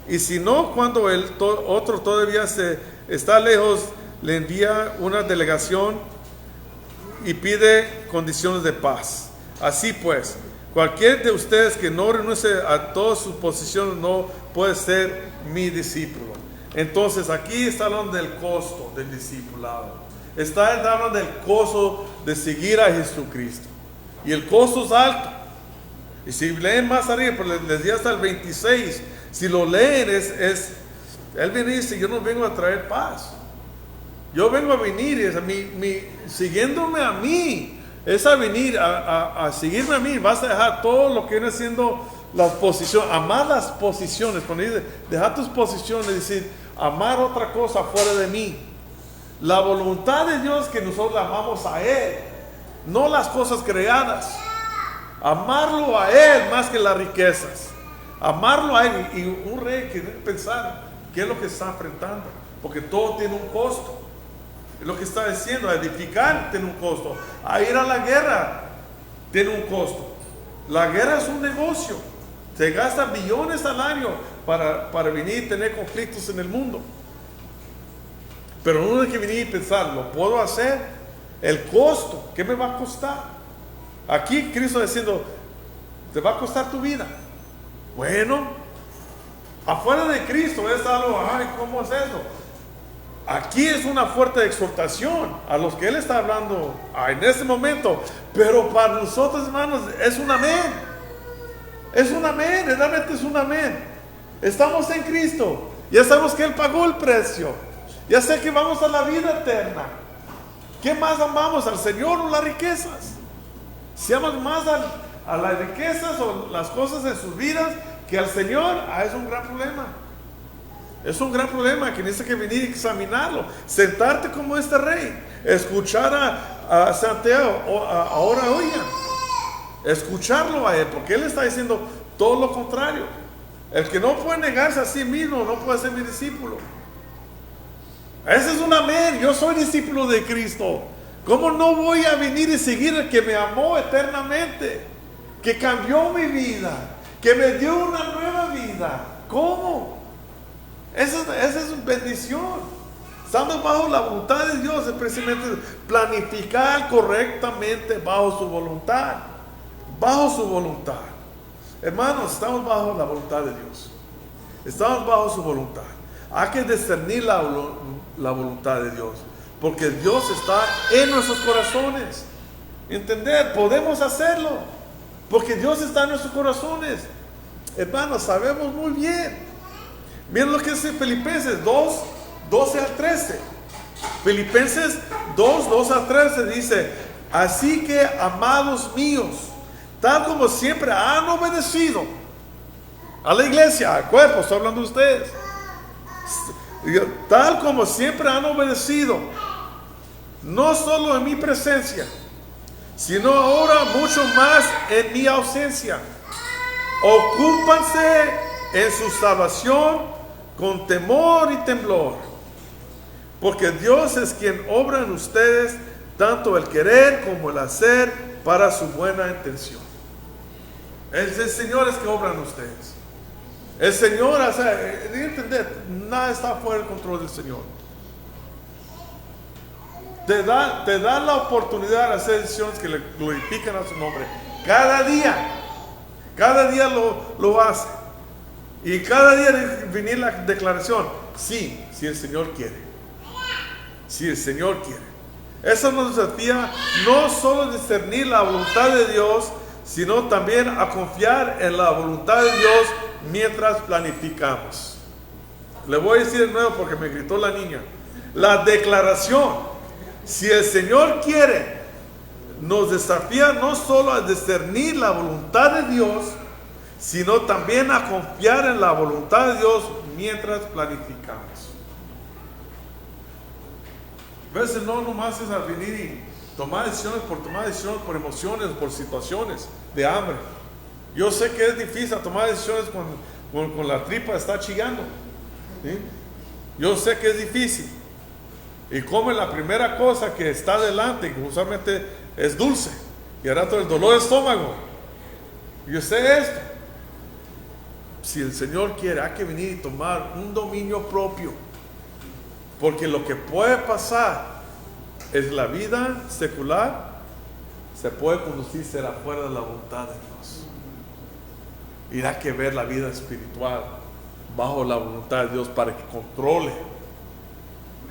[SPEAKER 1] Y si no, cuando el otro todavía está lejos, le envía una delegación y pide condiciones de paz. Así pues, cualquier de ustedes que no renuncie a todas sus posiciones no puede ser mi discípulo. Entonces aquí está hablando del costo del discipulado. Está hablando del costo de seguir a Jesucristo. Y el costo es alto. Y si leen más arriba, pues les di hasta el 26. Si lo leen, él viene y dice, yo no vengo a traer paz. Yo vengo a venir, siguiéndome a mí, es a venir a seguirme a mí. Vas a dejar todo lo que viene siendo las posiciones, amar las posiciones. Cuando dice, dejar tus posiciones, decir, amar otra cosa fuera de mí. La voluntad de Dios, que nosotros amamos a Él, no las cosas creadas. Amarlo a Él más que las riquezas. Amarlo a Él. Y un rey que debe pensar qué es lo que está enfrentando, porque todo tiene un costo. Es lo que está diciendo. A edificar tiene un costo, a ir a la guerra tiene un costo. La guerra es un negocio, se gasta billones al año para venir y tener conflictos en el mundo. Pero uno tiene que venir y pensar, ¿lo puedo hacer? El costo, ¿qué me va a costar? Aquí Cristo diciendo, te va a costar tu vida. Bueno, afuera de Cristo es algo, ay, ¿cómo es eso? Aquí es una fuerte exhortación a los que Él está hablando en este momento. Pero para nosotros, hermanos, es un amén. Es un amén, realmente es un amén. Estamos en Cristo. Ya sabemos que Él pagó el precio. Ya sé que vamos a la vida eterna. ¿Qué más amamos, al Señor o las riquezas? Si amas más a las riquezas o las cosas en sus vidas que al Señor, es un gran problema. Es un gran problema que necesita que venir y examinarlo. Sentarte como este rey. Escuchar a Santiago. Ahora oigan. Escucharlo a él. Porque él está diciendo todo lo contrario. El que no puede negarse a sí mismo no puede ser mi discípulo. Ese es un amén. Yo soy discípulo de Cristo. ¿Cómo no voy a venir y seguir al que me amó eternamente? Que cambió mi vida. Que me dio una nueva vida. ¿Cómo? Esa es bendición. Estando bajo la voluntad de Dios, es precisamente planificar correctamente bajo su voluntad. Bajo su voluntad. Hermanos, estamos bajo la voluntad de Dios. Estamos bajo su voluntad. Hay que discernir la voluntad de Dios, porque Dios está en nuestros corazones. Entender, podemos hacerlo, porque Dios está en nuestros corazones. Hermanos, sabemos muy bien. Miren lo que dice Filipenses 2, 12 al 13. Filipenses 2, 12 al 13 dice: así que, amados míos, tal como siempre han obedecido a la iglesia, al cuerpo, estoy hablando de ustedes, tal como siempre han obedecido, no solo en mi presencia, sino ahora mucho más en mi ausencia, ocúpanse en su salvación con temor y temblor, porque Dios es quien obra en ustedes tanto el querer como el hacer para su buena intención. Es el Señor es que obra en ustedes. El Señor, o sea, debe entender, nada está fuera del control del Señor. Te da la oportunidad de hacer decisiones que le glorifican a su nombre. Cada día lo hace. Y cada día viene la declaración: sí, si el Señor quiere. Si el Señor quiere. Eso nos desafía no solo a discernir la voluntad de Dios, sino también a confiar en la voluntad de Dios mientras planificamos. Le voy a decir de nuevo porque me gritó la niña. La declaración, si el Señor quiere, nos desafía no solo a discernir la voluntad de Dios, sino también a confiar en la voluntad de Dios mientras planificamos. A veces no nomás es a venir y tomar decisiones por emociones, por situaciones de hambre. Yo sé que es difícil tomar decisiones cuando la tripa está chillando, ¿sí? Yo sé que es difícil. Y come la primera cosa que está delante, que usualmente es dulce, y al rato el dolor de estómago. Yo sé esto. Si el Señor quiere, hay que venir y tomar un dominio propio, porque lo que puede pasar es la vida secular se puede conducir será fuera de la voluntad de Dios. Y hay que ver la vida espiritual bajo la voluntad de Dios para que controle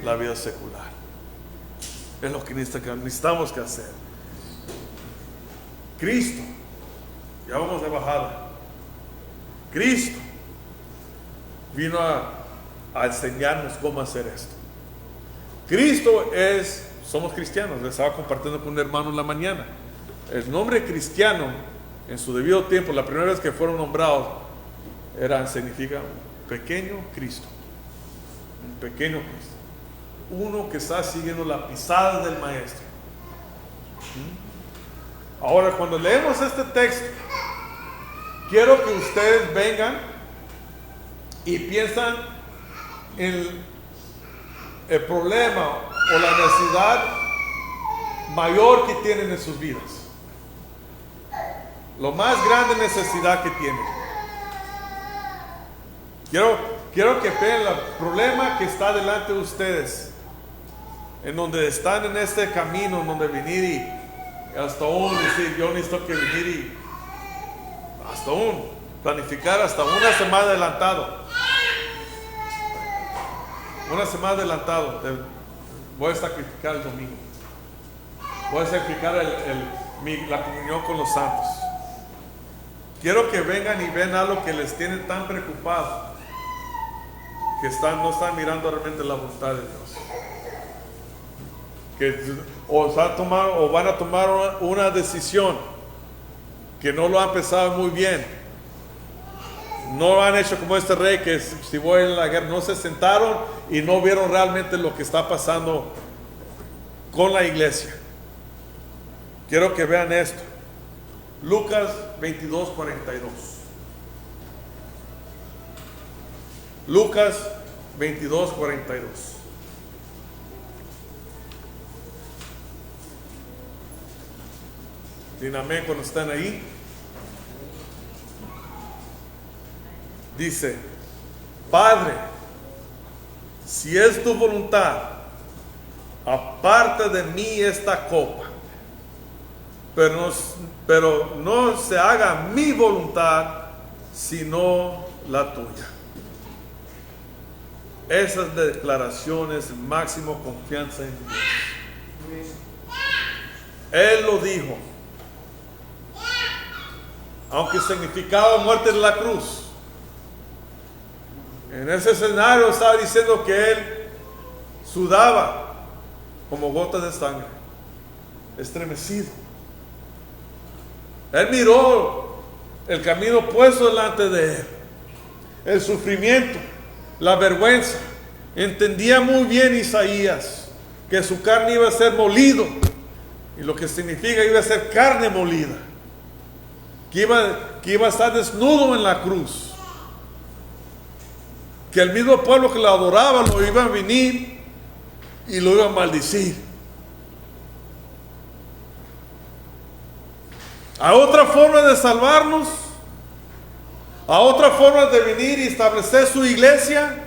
[SPEAKER 1] la vida secular. Es lo que necesitamos que hacer. Cristo, ya vamos de bajada. Cristo vino a enseñarnos cómo hacer esto. Cristo somos cristianos. Les estaba compartiendo con un hermano en la mañana. El nombre cristiano, en su debido tiempo, la primera vez que fueron nombrados, significa un pequeño Cristo. Un pequeño Cristo. Uno que está siguiendo la pisada del Maestro. Ahora, cuando leemos este texto, quiero que ustedes vengan y piensan en el problema o la necesidad mayor que tienen en sus vidas. Lo más grande necesidad que tienen. Quiero que vean el problema que está delante de ustedes, en donde están en este camino, en donde venir y hasta aún decir, yo necesito que venir y hasta aún planificar hasta una semana adelantado. Una semana adelantado. Voy a sacrificar el domingo. Voy a sacrificar la comunión con los santos. Quiero que vengan y vean algo que les tiene tan preocupados, que no están mirando realmente la voluntad de Dios. Que van a tomar una decisión que no lo han pensado muy bien. No han hecho como este rey que si voy a la guerra, no se sentaron y no vieron realmente lo que está pasando con la iglesia. Quiero que vean esto. Lucas 22:42. Lucas 22:42. Díganme amén cuando están ahí. Dice: Padre, si es tu voluntad, aparta de mí esta copa. pero no se haga mi voluntad, sino la tuya. Esas declaraciones, máximo confianza en Dios. Él lo dijo, aunque significaba muerte en la cruz. En ese escenario estaba diciendo que él sudaba como gotas de sangre, estremecido. Él miró el camino puesto delante de él, el sufrimiento, la vergüenza. Entendía muy bien Isaías que su carne iba a ser molido, y lo que significa iba a ser carne molida, que iba a estar desnudo en la cruz, que el mismo pueblo que lo adoraba lo iba a venir y lo iba a maldecir. A otra forma de salvarnos, a otra forma de venir y establecer su iglesia,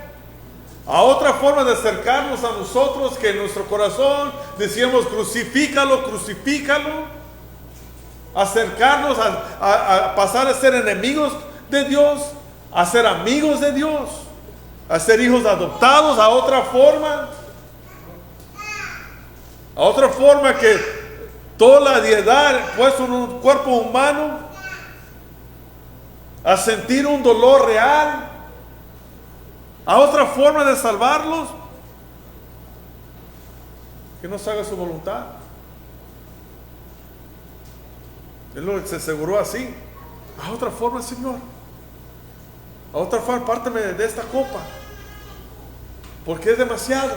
[SPEAKER 1] a otra forma de acercarnos a nosotros, que en nuestro corazón decíamos crucifícalo, crucifícalo, acercarnos a pasar a ser enemigos de Dios, a ser amigos de Dios, a ser hijos adoptados, a otra forma que toda la deidad puesto en un cuerpo humano, a sentir un dolor real, a otra forma de salvarlos, que no se haga su voluntad. Él se aseguró así. A otra forma, Señor, a otra forma, párteme de esta copa, porque es demasiado.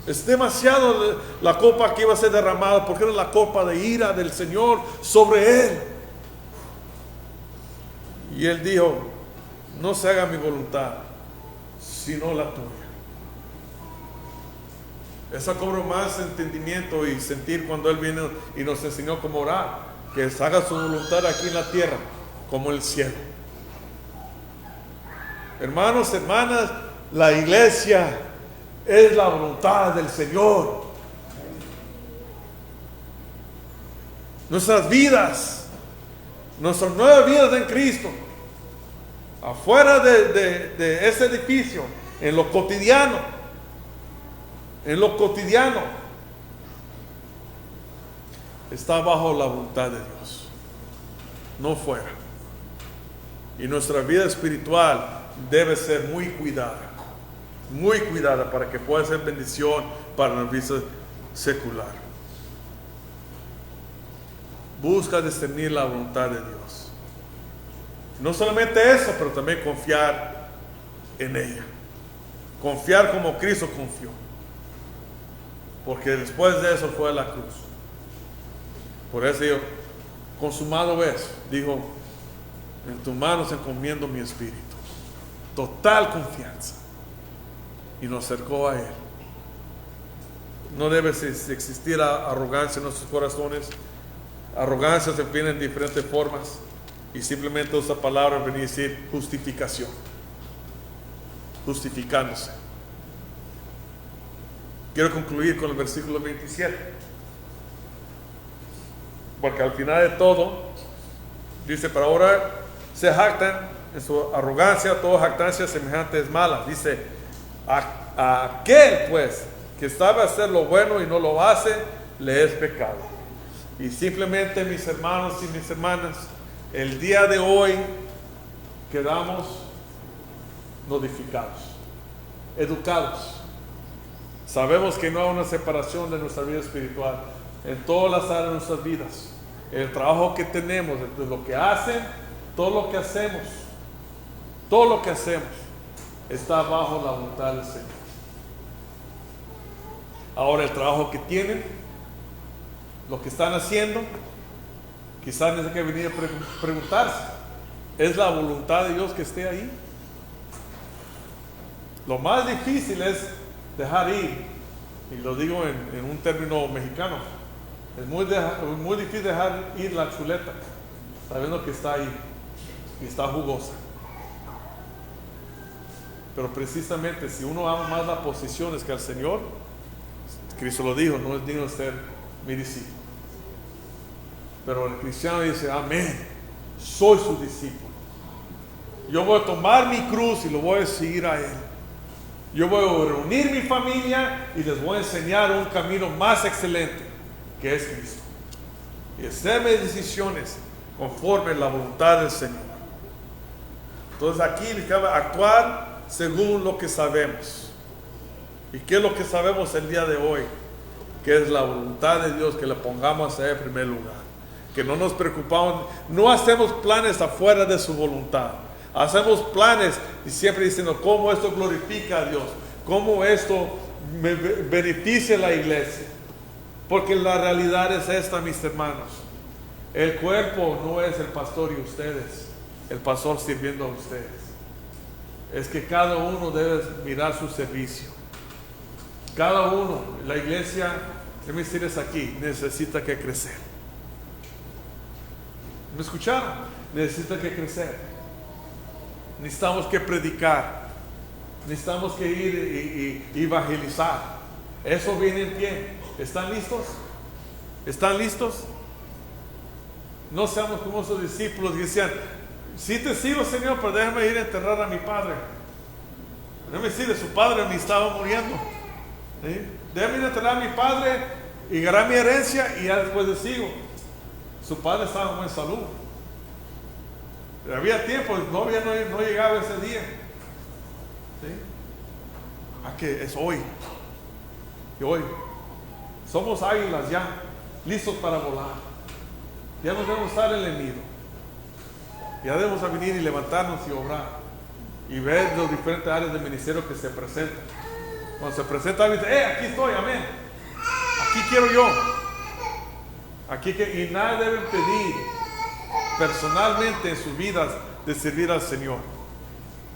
[SPEAKER 1] Es demasiado la copa que iba a ser derramada, porque era la copa de ira del Señor sobre él. Y él dijo, no se haga mi voluntad, sino la tuya. Eso cobró más entendimiento y sentir cuando él vino y nos enseñó cómo orar, que se haga su voluntad aquí en la tierra como en el cielo. Hermanos, hermanas, la iglesia es la voluntad del Señor. Nuestras vidas, nuestras nuevas vidas en Cristo, afuera de ese edificio, en lo cotidiano, está bajo la voluntad de Dios, no fuera. Y nuestra vida espiritual debe ser muy cuidada para que pueda ser bendición para la vida secular. Busca discernir la voluntad de Dios. No solamente eso, pero también confiar en ella. Confiar como Cristo confió. Porque después de eso fue a la cruz. Por eso dijo, consumado es, dijo, en tus manos encomiendo mi espíritu. Total confianza. Y nos acercó a Él. No debe existir arrogancia en nuestros corazones. Arrogancia se viene en diferentes formas. Y simplemente esa palabra viene a decir justificación. Justificándose. Quiero concluir con el versículo 27. Porque al final de todo, dice, pero ahora se jactan en su arrogancia, toda jactancia semejante es mala. Dice, a aquel pues que sabe hacer lo bueno y no lo hace, le es pecado. Y simplemente, mis hermanos y mis hermanas, el día de hoy quedamos notificados, educados. Sabemos que no hay una separación de nuestra vida espiritual en todas las áreas de nuestras vidas. El trabajo que tenemos, de lo que hacen, todo lo que hacemos está bajo la voluntad del Señor. Ahora el trabajo que tienen, lo que están haciendo, quizás necesitan que venir a preguntarse, ¿es la voluntad de Dios que esté ahí? Lo más difícil es dejar ir, y lo digo en un término mexicano, es muy difícil dejar ir la chuleta, sabiendo que está ahí y está jugosa. Pero precisamente si uno ama más las posiciones que al Señor, Cristo lo dijo, no es digno de ser mi discípulo. Pero el cristiano dice, amén, soy su discípulo. Yo voy a tomar mi cruz y lo voy a seguir a Él. Yo voy a reunir mi familia y les voy a enseñar un camino más excelente, que es Cristo. Y hacerme decisiones conforme a la voluntad del Señor. Entonces aquí cabe actuar según lo que sabemos. ¿Y qué es lo que sabemos el día de hoy? Que es la voluntad de Dios, que le pongamos a Él en primer lugar. Que no nos preocupamos, no hacemos planes afuera de su voluntad. Hacemos planes y siempre diciendo cómo esto glorifica a Dios, cómo esto me beneficia a la iglesia. Porque la realidad es esta, mis hermanos. El cuerpo no es el pastor y ustedes, el pastor sirviendo a ustedes. Es que cada uno debe mirar su servicio. Cada uno, la iglesia, déjenme decirles aquí, necesita que crecer. ¿Me escucharon? Necesita que crecer. Necesitamos que predicar. Necesitamos que ir y evangelizar. Eso viene en pie. ¿Están listos? ¿Están listos? No seamos como esos discípulos que decían, sí te sigo, Señor, pero déjame ir a enterrar a mi padre. Déjame decirle, su padre me estaba muriendo. ¿Sí? Déjame ir a enterrar a mi padre y ganar mi herencia y ya después le sigo. Su padre estaba en buena salud. Había tiempo, no llegaba ese día. ¿Sí? Que es hoy. Y hoy somos águilas ya, listos para volar. Ya nos debemos estar en el nido. Ya debemos venir y levantarnos y obrar. Y ver los diferentes áreas del ministerio que se presentan. Cuando se presenta alguien dice, aquí estoy, amén. Aquí quiero yo. Y nadie debe pedir personalmente en sus vidas de servir al Señor.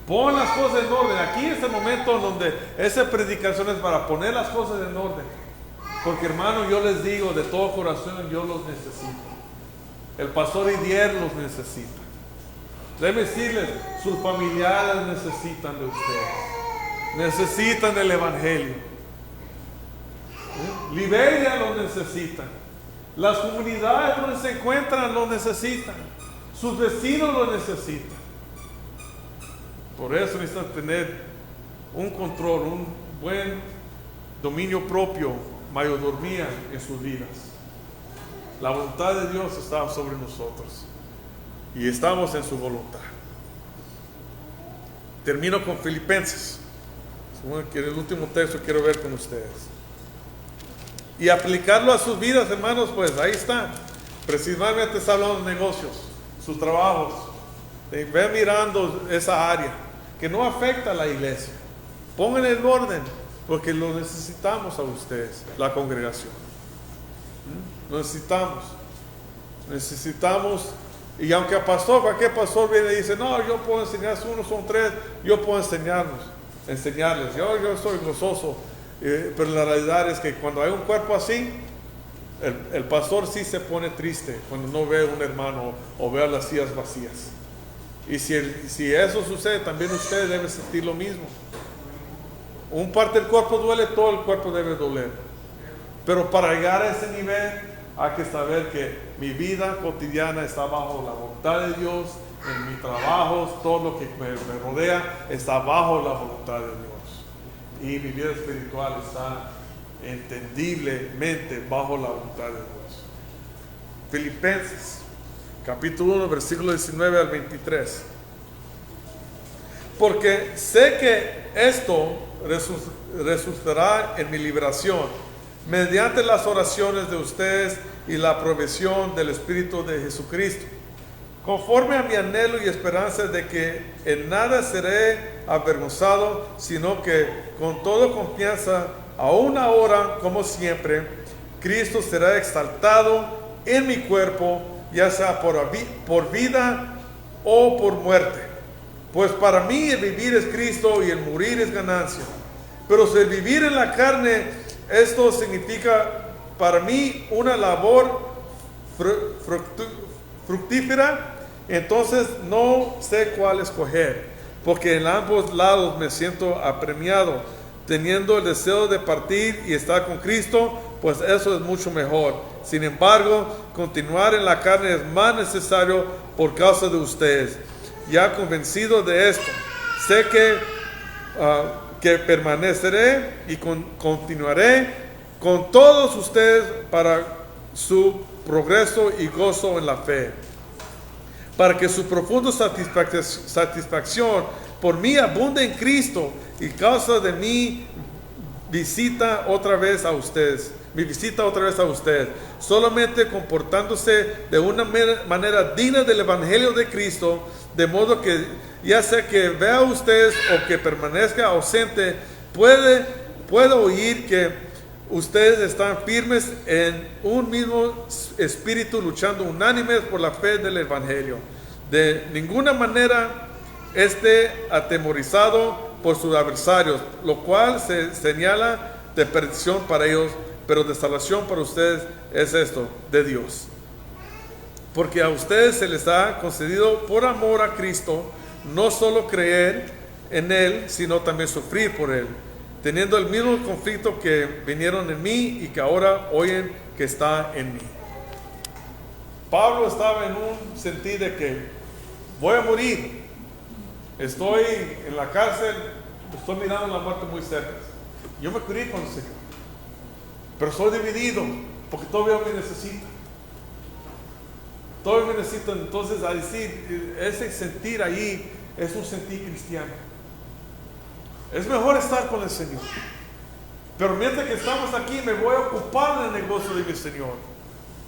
[SPEAKER 1] Pon las cosas en orden. Aquí es el momento donde esa predicación es para poner las cosas en orden. Porque hermano, yo les digo de todo corazón, yo los necesito. El pastor Idier los necesita. Déjenme decirles, sus familiares necesitan de ustedes. Necesitan el evangelio. Liberia lo necesitan. Las comunidades donde se encuentran lo necesitan. Sus vecinos lo necesitan. Por eso necesitan tener un control, un buen dominio propio, mayordomía en sus vidas. La voluntad de Dios está sobre nosotros y estamos en su voluntad. Termino con Filipenses, que es el último texto que quiero ver con ustedes. Y aplicarlo a sus vidas, hermanos, pues ahí está. Principalmente está hablando de negocios, sus trabajos. Ve mirando esa área que no afecta a la iglesia. Pongan en orden, porque lo necesitamos a ustedes, la congregación. Lo necesitamos. Y aunque a cualquier pastor viene y dice, no, yo puedo enseñar, uno son tres, yo puedo enseñarles. Yo soy gozoso. Pero la realidad es que cuando hay un cuerpo así, el pastor sí se pone triste cuando no ve a un hermano o ve a las sillas vacías. Y si eso sucede, también ustedes deben sentir lo mismo. Un parte del cuerpo duele, todo el cuerpo debe doler. Pero para llegar a ese nivel hay que saber que mi vida cotidiana está bajo la voluntad de Dios. En mi trabajo, todo lo que me rodea está bajo la voluntad de Dios. Y mi vida espiritual está entendiblemente bajo la voluntad de Dios. Filipenses, capítulo 1, versículo 19 al 23. Porque sé que esto resultará en mi liberación, mediante las oraciones de ustedes y la provisión del Espíritu de Jesucristo, conforme a mi anhelo y esperanza de que en nada seré avergonzado, sino que con toda confianza, aún ahora como siempre, Cristo será exaltado en mi cuerpo, ya sea por vida o por muerte. Pues para mí el vivir es Cristo y el morir es ganancia. Pero si el vivir en la carne, esto significa para mí una labor fructífera, entonces no sé cuál escoger, porque en ambos lados me siento apremiado, teniendo el deseo de partir y estar con Cristo, pues eso es mucho mejor. Sin embargo, continuar en la carne es más necesario por causa de ustedes. Ya convencido de esto, sé que permaneceré y continuaré con todos ustedes para su progreso y gozo en la fe, para que su profunda satisfacción por mí abunde en Cristo y causa de mi visita otra vez a ustedes, solamente comportándose de una manera digna del Evangelio de Cristo, de modo que ya sea que vea a ustedes o que permanezca ausente, pueda oír que ustedes están firmes en un mismo espíritu, luchando unánimes por la fe del Evangelio. De ninguna manera esté atemorizado por sus adversarios, lo cual se señala de perdición para ellos, pero de salvación para ustedes es esto, de Dios. Porque a ustedes se les ha concedido por amor a Cristo, no solo creer en Él, sino también sufrir por Él, teniendo el mismo conflicto que vinieron en mí y que ahora oyen que está en mí. Pablo estaba en un sentido de que voy a morir, estoy en la cárcel, estoy mirando la muerte muy cerca. Yo me curé con el Señor, pero soy dividido porque todavía me necesito. Todavía me necesito. Entonces, a decir, ese sentir ahí es un sentir cristiano. Es mejor estar con el Señor, pero mientras que estamos aquí me voy a ocupar del negocio de mi Señor.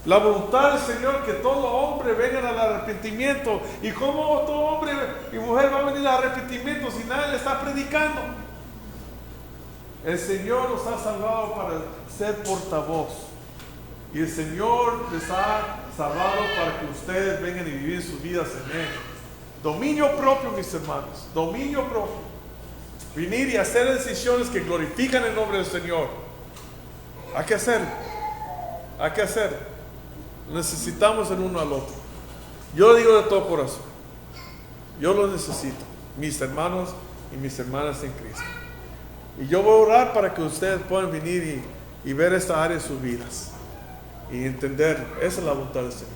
[SPEAKER 1] La voluntad del Señor que todo hombre venga al arrepentimiento. ¿Y cómo todo hombre y mujer va a venir al arrepentimiento si nadie le está predicando? El Señor nos ha salvado para ser portavoz, y el Señor les ha salvado para que ustedes vengan y vivir sus vidas en Él. Dominio propio, mis hermanos, dominio propio. Venir y hacer decisiones que glorifican el nombre del Señor. Hay que hacer. Necesitamos el uno al otro. Yo lo digo de todo corazón. Yo lo necesito, mis hermanos y mis hermanas en Cristo. Y yo voy a orar para que ustedes puedan venir y ver esta área de sus vidas y entender, esa es la voluntad del Señor.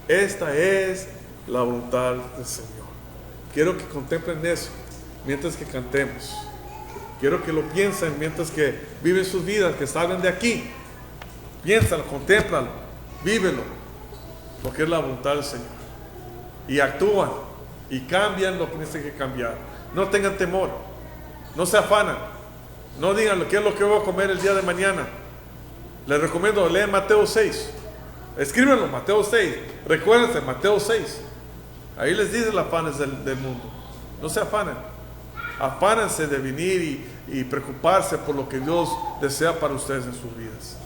[SPEAKER 1] Esta es la voluntad del Señor. Quiero que contemplen eso mientras que cantemos. Quiero que lo piensen mientras que viven sus vidas, que salgan de aquí. Piénsalo, contémplalo, vívelo, porque es la voluntad del Señor. Y actúan y cambian lo que tienen que cambiar. No tengan temor, no se afanan, no digan qué es lo que voy a comer el día de mañana. Les recomiendo leer Mateo 6. Escríbenlo, Mateo 6. Recuérdense, Mateo 6. Ahí les dice los afanes del mundo. No se afanen. Afánense de venir y preocuparse por lo que Dios desea para ustedes en sus vidas.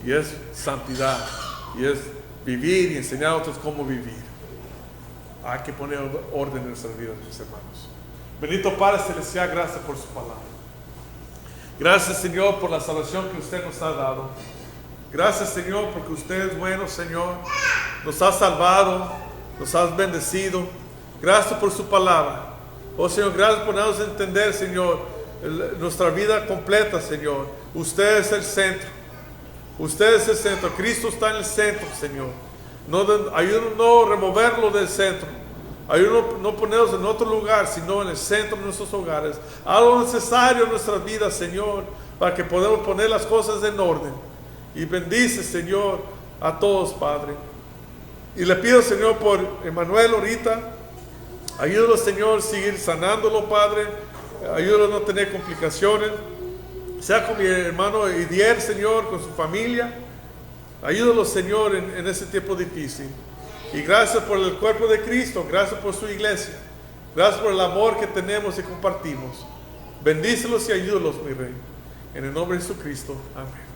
[SPEAKER 1] Y es santidad. Y es vivir y enseñar a otros cómo vivir. Hay que poner orden en nuestras vidas, mis hermanos. Bendito Padre Celestial, gracias por su palabra. Gracias, Señor, por la salvación que usted nos ha dado. Gracias, Señor, porque usted es bueno, Señor. Nos ha salvado, nos has bendecido. Gracias por su palabra. Oh, Señor, gracias por darnos a entender, Señor, nuestra vida completa, Señor. Usted es el centro. Usted es el centro. Cristo está en el centro, Señor. Ayúdanos no removerlo del centro. Ayúdanos no ponernos en otro lugar, sino en el centro de nuestros hogares. Haz lo necesario en nuestras vidas, Señor, para que podamos poner las cosas en orden. Y bendice, Señor, a todos, Padre. Y le pido, Señor, por Emanuel ahorita. Ayúdalo, Señor, seguir sanándolo, Padre. Ayúdalo a no tener complicaciones. Sea con mi hermano Idier, Señor, con su familia. Ayúdalo, Señor, en ese tiempo difícil. Y gracias por el cuerpo de Cristo. Gracias por su iglesia. Gracias por el amor que tenemos y compartimos. Bendícelos y ayúdalos, mi Rey. En el nombre de Jesucristo. Amén.